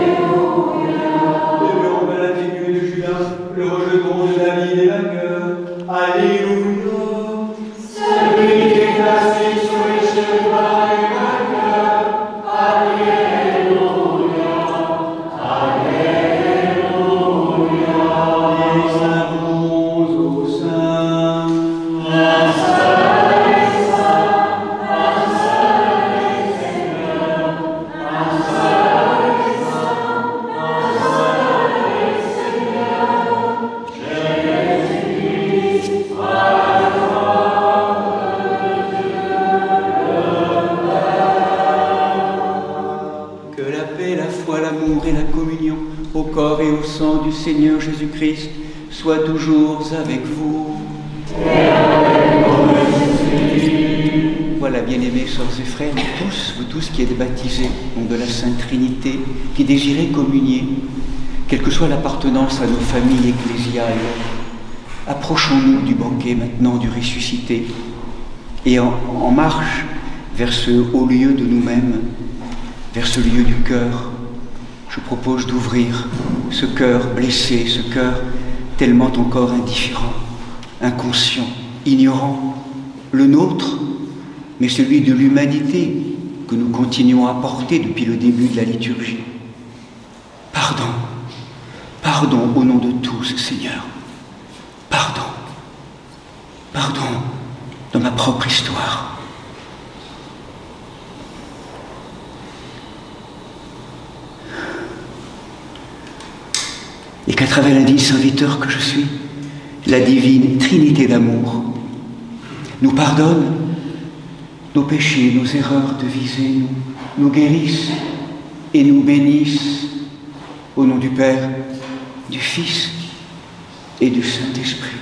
Le lion de la tribu de Judas, le rejeton de la vie des vainqueurs. Alléluia. Celui qui est assis sur les chérubins est vainqueur. Alléluia. Alléluia. Les saints bons aux saints. Un seul est saint, un seul est Seigneur, un seul est saint, un seul est Seigneur. Jésus-Christ, à la gloire de Dieu le Père. Que la paix, la foi, l'amour et la communion au corps et au sang du Seigneur Jésus-Christ soient toujours avec vous. Voilà, bien-aimés sœurs et frères, vous tous qui êtes baptisés au nom de la Sainte Trinité, qui désirez communier, quelle que soit l'appartenance à nos familles ecclésiales, approchons-nous du banquet maintenant du ressuscité et en marche vers ce haut lieu de nous-mêmes, vers ce lieu du cœur, je propose d'ouvrir ce cœur blessé, ce cœur tellement encore indifférent, inconscient, ignorant, le nôtre, mais celui de l'humanité que nous continuons à porter depuis le début de la liturgie. Pardon, pardon au nom de tous, Seigneur. Pardon, pardon dans ma propre histoire. Et qu'à travers l'indigne serviteur que je suis, la divine Trinité d'amour nous pardonne nos péchés, nos erreurs de visée, nous guérisse et nous bénisse au nom du Père, du Fils et du Saint-Esprit.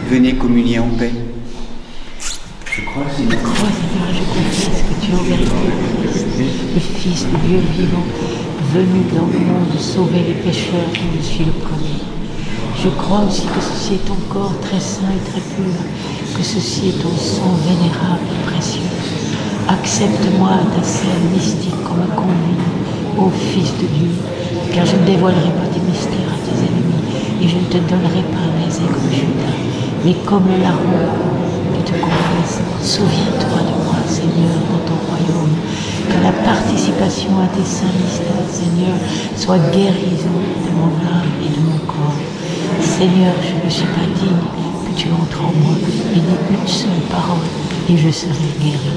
Venez communier en paix. Je crois, Seigneur. Je crois, Seigneur, je confesse que tu es en vérité le Christ, le Fils du Dieu vivant, venu dans le monde sauver les pécheurs, dont je suis le premier. Je crois aussi que ceci est ton corps très saint et très pur, que ceci est ton sang vénérable et précieux. Accepte-moi ta scène mystique comme un conduit, ô Fils de Dieu, car je ne dévoilerai pas tes mystères à tes ennemis, et je ne te donnerai pas un aisé comme Judas, mais comme Aaron, que te confesse. Souviens-toi de moi, Seigneur, dans ton royaume, que la participation à tes saints mystères, Seigneur, soit guérison de mon âme et de mon corps. Seigneur, je ne suis pas digne que tu entres en moi, mais dis une seule parole et je serai guéri.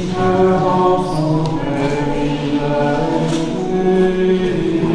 Devant son Père, il a été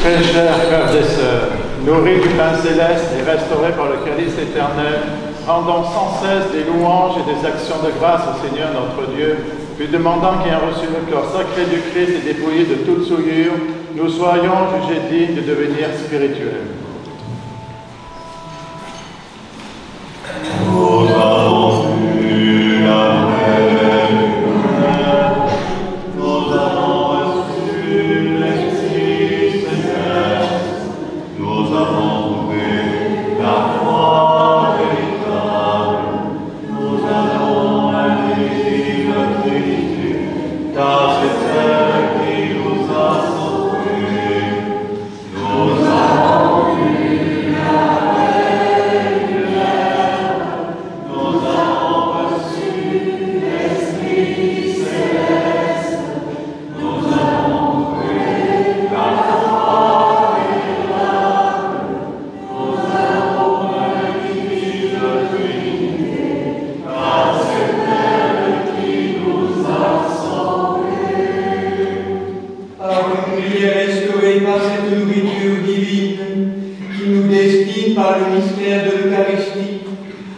Très chers frères et sœurs, nourris du pain céleste et restaurés par le calice éternel, rendons sans cesse des louanges et des actions de grâce au Seigneur notre Dieu, lui demandant qu'ayant reçu le corps sacré du Christ et dépouillé de toute souillure, nous soyons jugés dignes de devenir spirituels. Nous avons vu la vraie lumière, nous avons reçu l'Esprit céleste, nous avons trouvé la bien restaurés par cette nourriture divine qui nous destine par le mystère de l'Eucharistie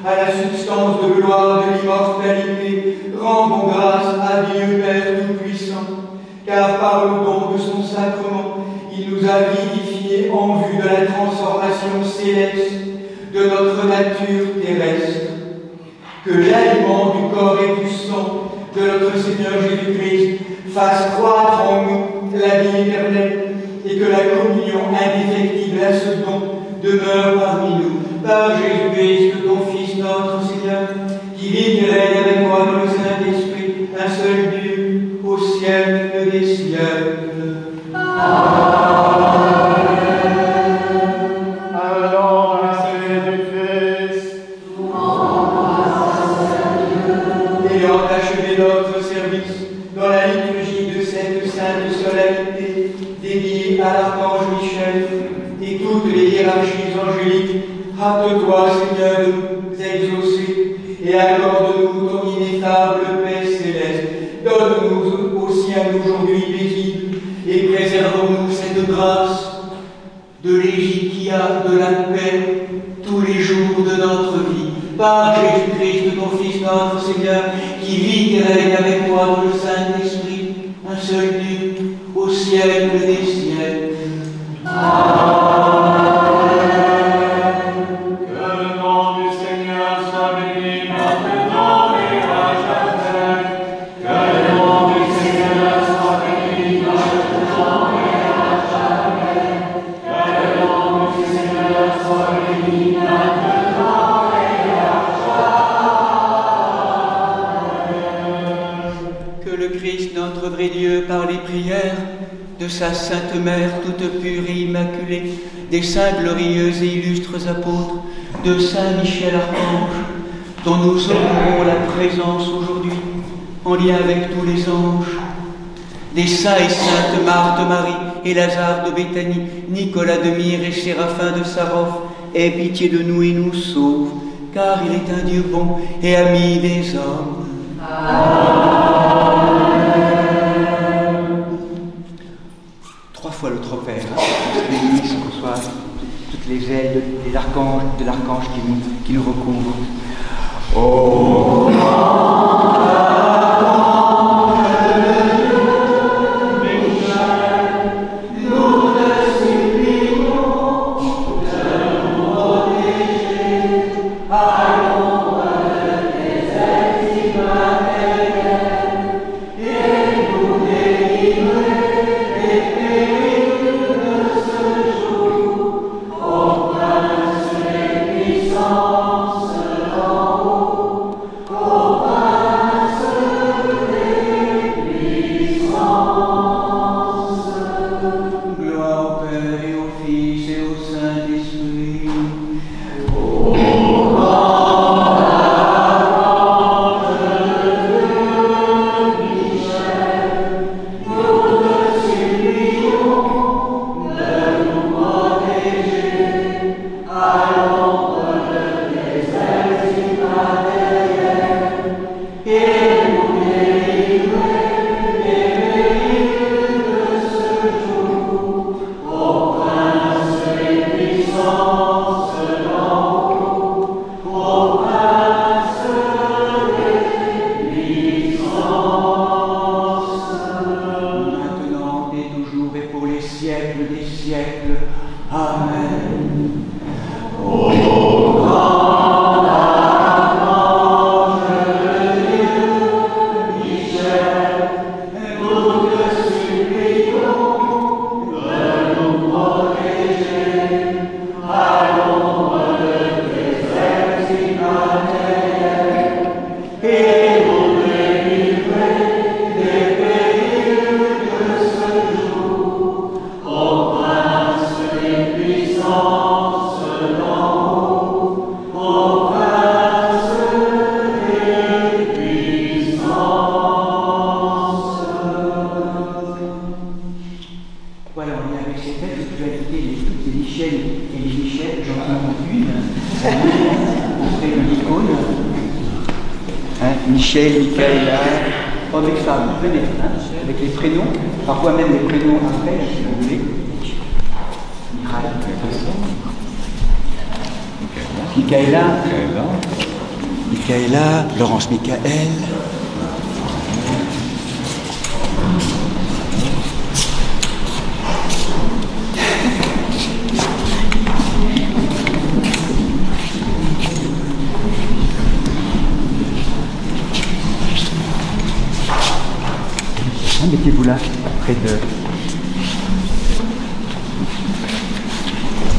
à la substance de gloire de l'immortalité, rendons grâce à Dieu Père Tout-Puissant, car par le don de son sacrement, il nous a vivifiés en vue de la transformation céleste de notre nature terrestre. Que l'aliment du corps et du sang de notre Seigneur Jésus-Christ fasse croître en nous la vie éternelle et que la communion indéfectible à ce don demeure parmi nous. Par Jésus-Christ, ton Fils, notre Seigneur, qui vit et règne avec moi dans le Saint-Esprit, un seul Dieu, au siècle des siècles. Amen. Allons à la Seigneur du Christ. Ayant achevé notre service dans la liturgie de cette sainte solennité dédiée à l'archange Michel et toutes les hiérarchies angéliques, hâte-toi, Seigneur, de nous exaucer et accorde-nous ton ineffable paix céleste. Donne-nous aussi un aujourd'hui paisible et préservons-nous cette grâce de l'égitia, de la paix, tous les jours de notre vie. Par Jésus-Christ, ton Fils, notre Seigneur, qui vit et règne avec moi dans le Saint-Esprit, un seul Dieu, au siècle des siècles. Amen. Que le nom du Seigneur soit béni maintenant et à jamais. Que le nom du Seigneur soit béni maintenant et à jamais. Que le nom du Seigneur soit béni maintenant et à jamais. Que le Christ, notre vrai Dieu, par les prières de sa Sainte Mère, toute pure et immaculée, des saints glorieux et illustres apôtres, de Saint Michel Archange, dont nous honorons la présence aujourd'hui, en lien avec tous les anges, des saints et saintes Marthe Marie et Lazare de Béthanie, Nicolas de Myre et Séraphin de Sarov, aie pitié de nous et nous sauve, car il est un Dieu bon et ami des hommes. Trois fois le tropère, que l'Église reçoive toutes les ailes de l'archange qui nous recouvre. Oh, Michel, Michaela, hommes et femmes, venez, hein, avec les prénoms, parfois même les prénoms après, si vous voulez. Michaela, Laurence Michael. Mettez-vous là, près de...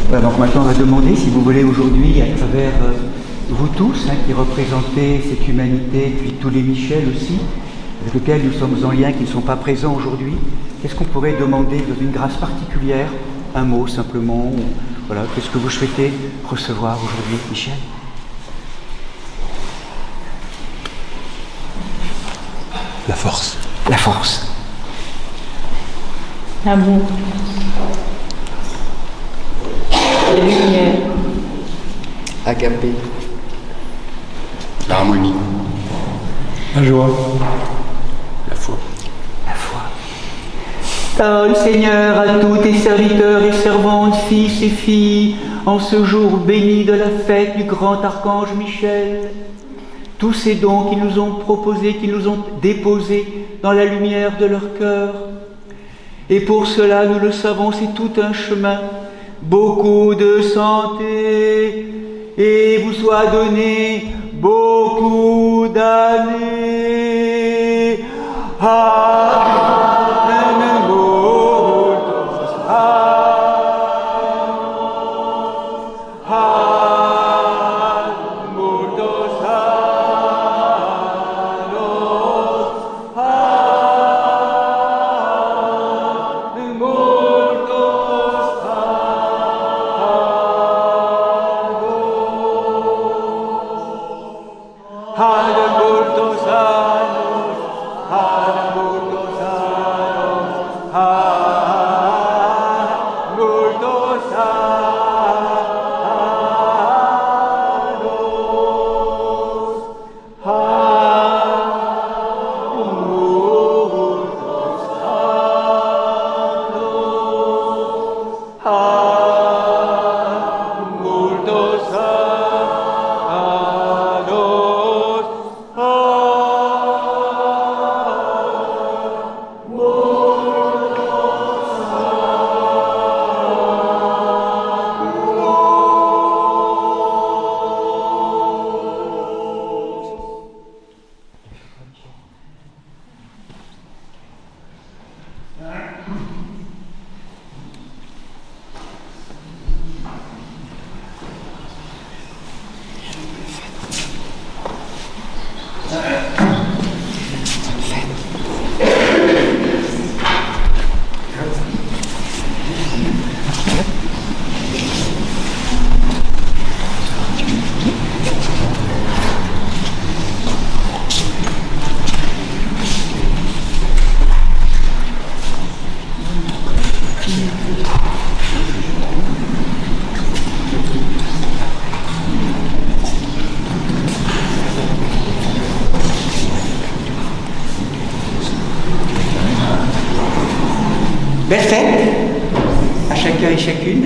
Voilà, donc maintenant on va demander, si vous voulez, aujourd'hui, à travers vous tous, hein, qui représentez cette humanité, puis tous les Michel aussi, avec lesquels nous sommes en lien, qui ne sont pas présents aujourd'hui, qu'est-ce qu'on pourrait demander dans une grâce particulière? Un mot simplement, ou, voilà, qu'est-ce que vous souhaitez recevoir aujourd'hui, Michel? La force. La force. L'amour. La lumière. Agapé. L'harmonie. La joie. La foi. La foi. Parole, Seigneur, à tous tes serviteurs et servantes, fils et filles, en ce jour béni de la fête du grand archange Michel. Tous ces dons qu'ils nous ont proposés, qu'ils nous ont déposés dans la lumière de leur cœur. Et pour cela, nous le savons, c'est tout un chemin, beaucoup de santé, et vous soit donné beaucoup d'années. Amen. Belle fête à chacun et chacune.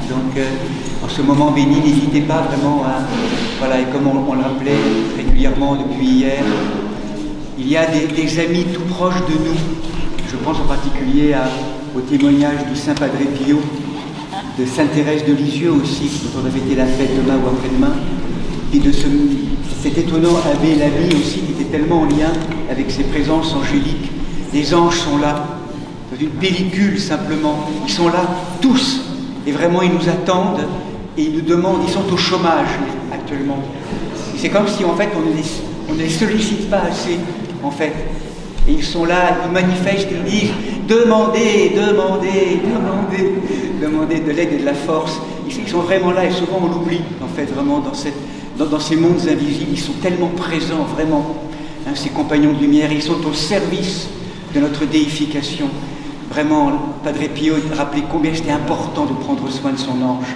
Donc, en ce moment béni, n'hésitez pas vraiment à... Voilà, et comme on le rappelait régulièrement depuis hier, il y a des amis tout proches de nous. Je pense en particulier au témoignage du Saint Padre Pio, de Sainte Thérèse de Lisieux aussi, dont on avait été la fête demain ou après-demain, et de cet étonnant abbé Lamy aussi, qui était tellement en lien avec ses présences angéliques. Les anges sont là, dans une pellicule simplement, ils sont là tous, et vraiment ils nous attendent, et ils nous demandent, ils sont au chômage actuellement. Et c'est comme si en fait on ne les sollicite pas assez, en fait. Et ils sont là, ils manifestent, ils disent demandez de l'aide et de la force. Ils sont vraiment là, et souvent on l'oublie, en fait, vraiment dans ces mondes invisibles. Ils sont tellement présents, vraiment, hein, ces compagnons de lumière, ils sont au service de notre déification. Vraiment, Padre Pio rappelait combien c'était important de prendre soin de son ange.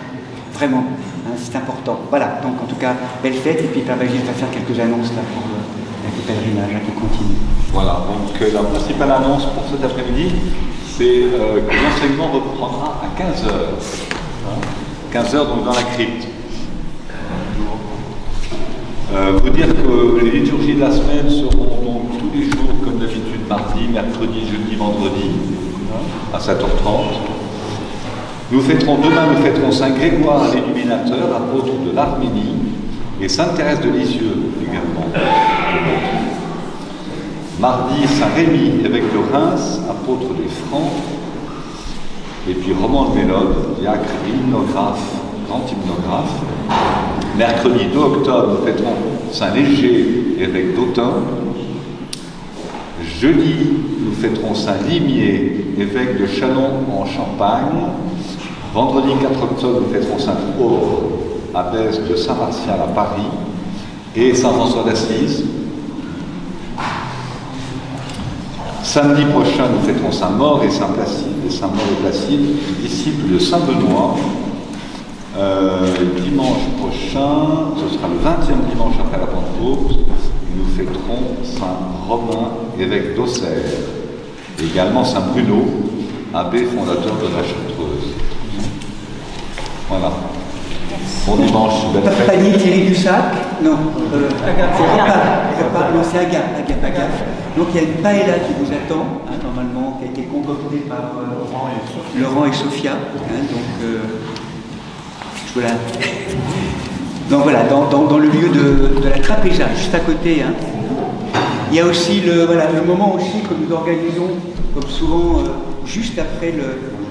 Vraiment, hein, c'est important. Voilà, donc en tout cas, belle fête, et puis Père Bagil va faire quelques annonces là pour pèlerinage qui continue. Voilà, donc la principale annonce pour cet après-midi, c'est que l'enseignement reprendra à 15h. 15h donc dans la crypte. Vous dire que les liturgies de la semaine seront donc tous les jours comme d'habitude, mardi, mercredi, jeudi, vendredi, à 7h30. Nous fêterons Saint Grégoire l'Illuminateur, apôtre de l'Arménie, et Sainte Thérèse de Lisieux également. Mardi, Saint Rémy, évêque de Reims, apôtre des Francs, et puis Roman de Mélode, diacre et hymnographe, grand hymnographe. Mercredi 2 octobre, nous fêterons Saint Léger, évêque d'Autun. Jeudi, nous fêterons Saint Limier, évêque de Châlons en Champagne. Vendredi 4 octobre, nous fêterons Sainte Aure, abbesse de Saint-Martial à Paris. Et Saint François d'Assise. Samedi prochain, nous fêterons Saint-Maur et Saint-Placide, et Saint-Maur et Placide, disciples de Saint-Benoît. Dimanche prochain, ce sera le 20e dimanche après la Pentecôte, nous fêterons Saint-Romain, évêque d'Auxerre, et également Saint-Bruno, abbé fondateur de la Chartreuse. Voilà. Bon dimanche, belle fête. Panier Thierry Dussac, non, c'est Agathe. Donc il y a une paella qui vous attend, hein, normalement, qui a été concoctée par Laurent et Sophia. Hein, voilà. Donc voilà, dans le lieu de la trapéza, juste à côté. Hein. Il y a aussi le moment aussi que nous organisons, comme souvent, juste après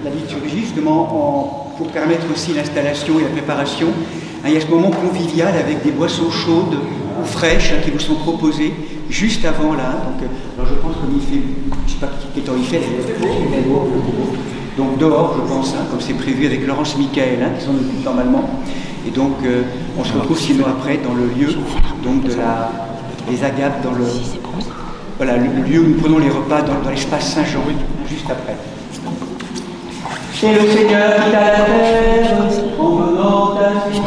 la liturgie, justement, pour permettre aussi l'installation et la préparation. Hein, il y a ce moment convivial avec des boissons chaudes ou fraîches qui vous sont proposées juste avant là. Donc, alors je pense comme il fait, je ne sais pas quel temps il fait, donc dehors, je pense, hein, comme c'est prévu avec Laurence Michael, hein, qui s'en occupe normalement. Et donc, on se retrouve sinon après dans le lieu donc des agapes, dans le lieu où nous prenons les repas dans l'espace Saint-Jean, juste après. C'est le Seigneur qui t'a la terre, en venant ainsi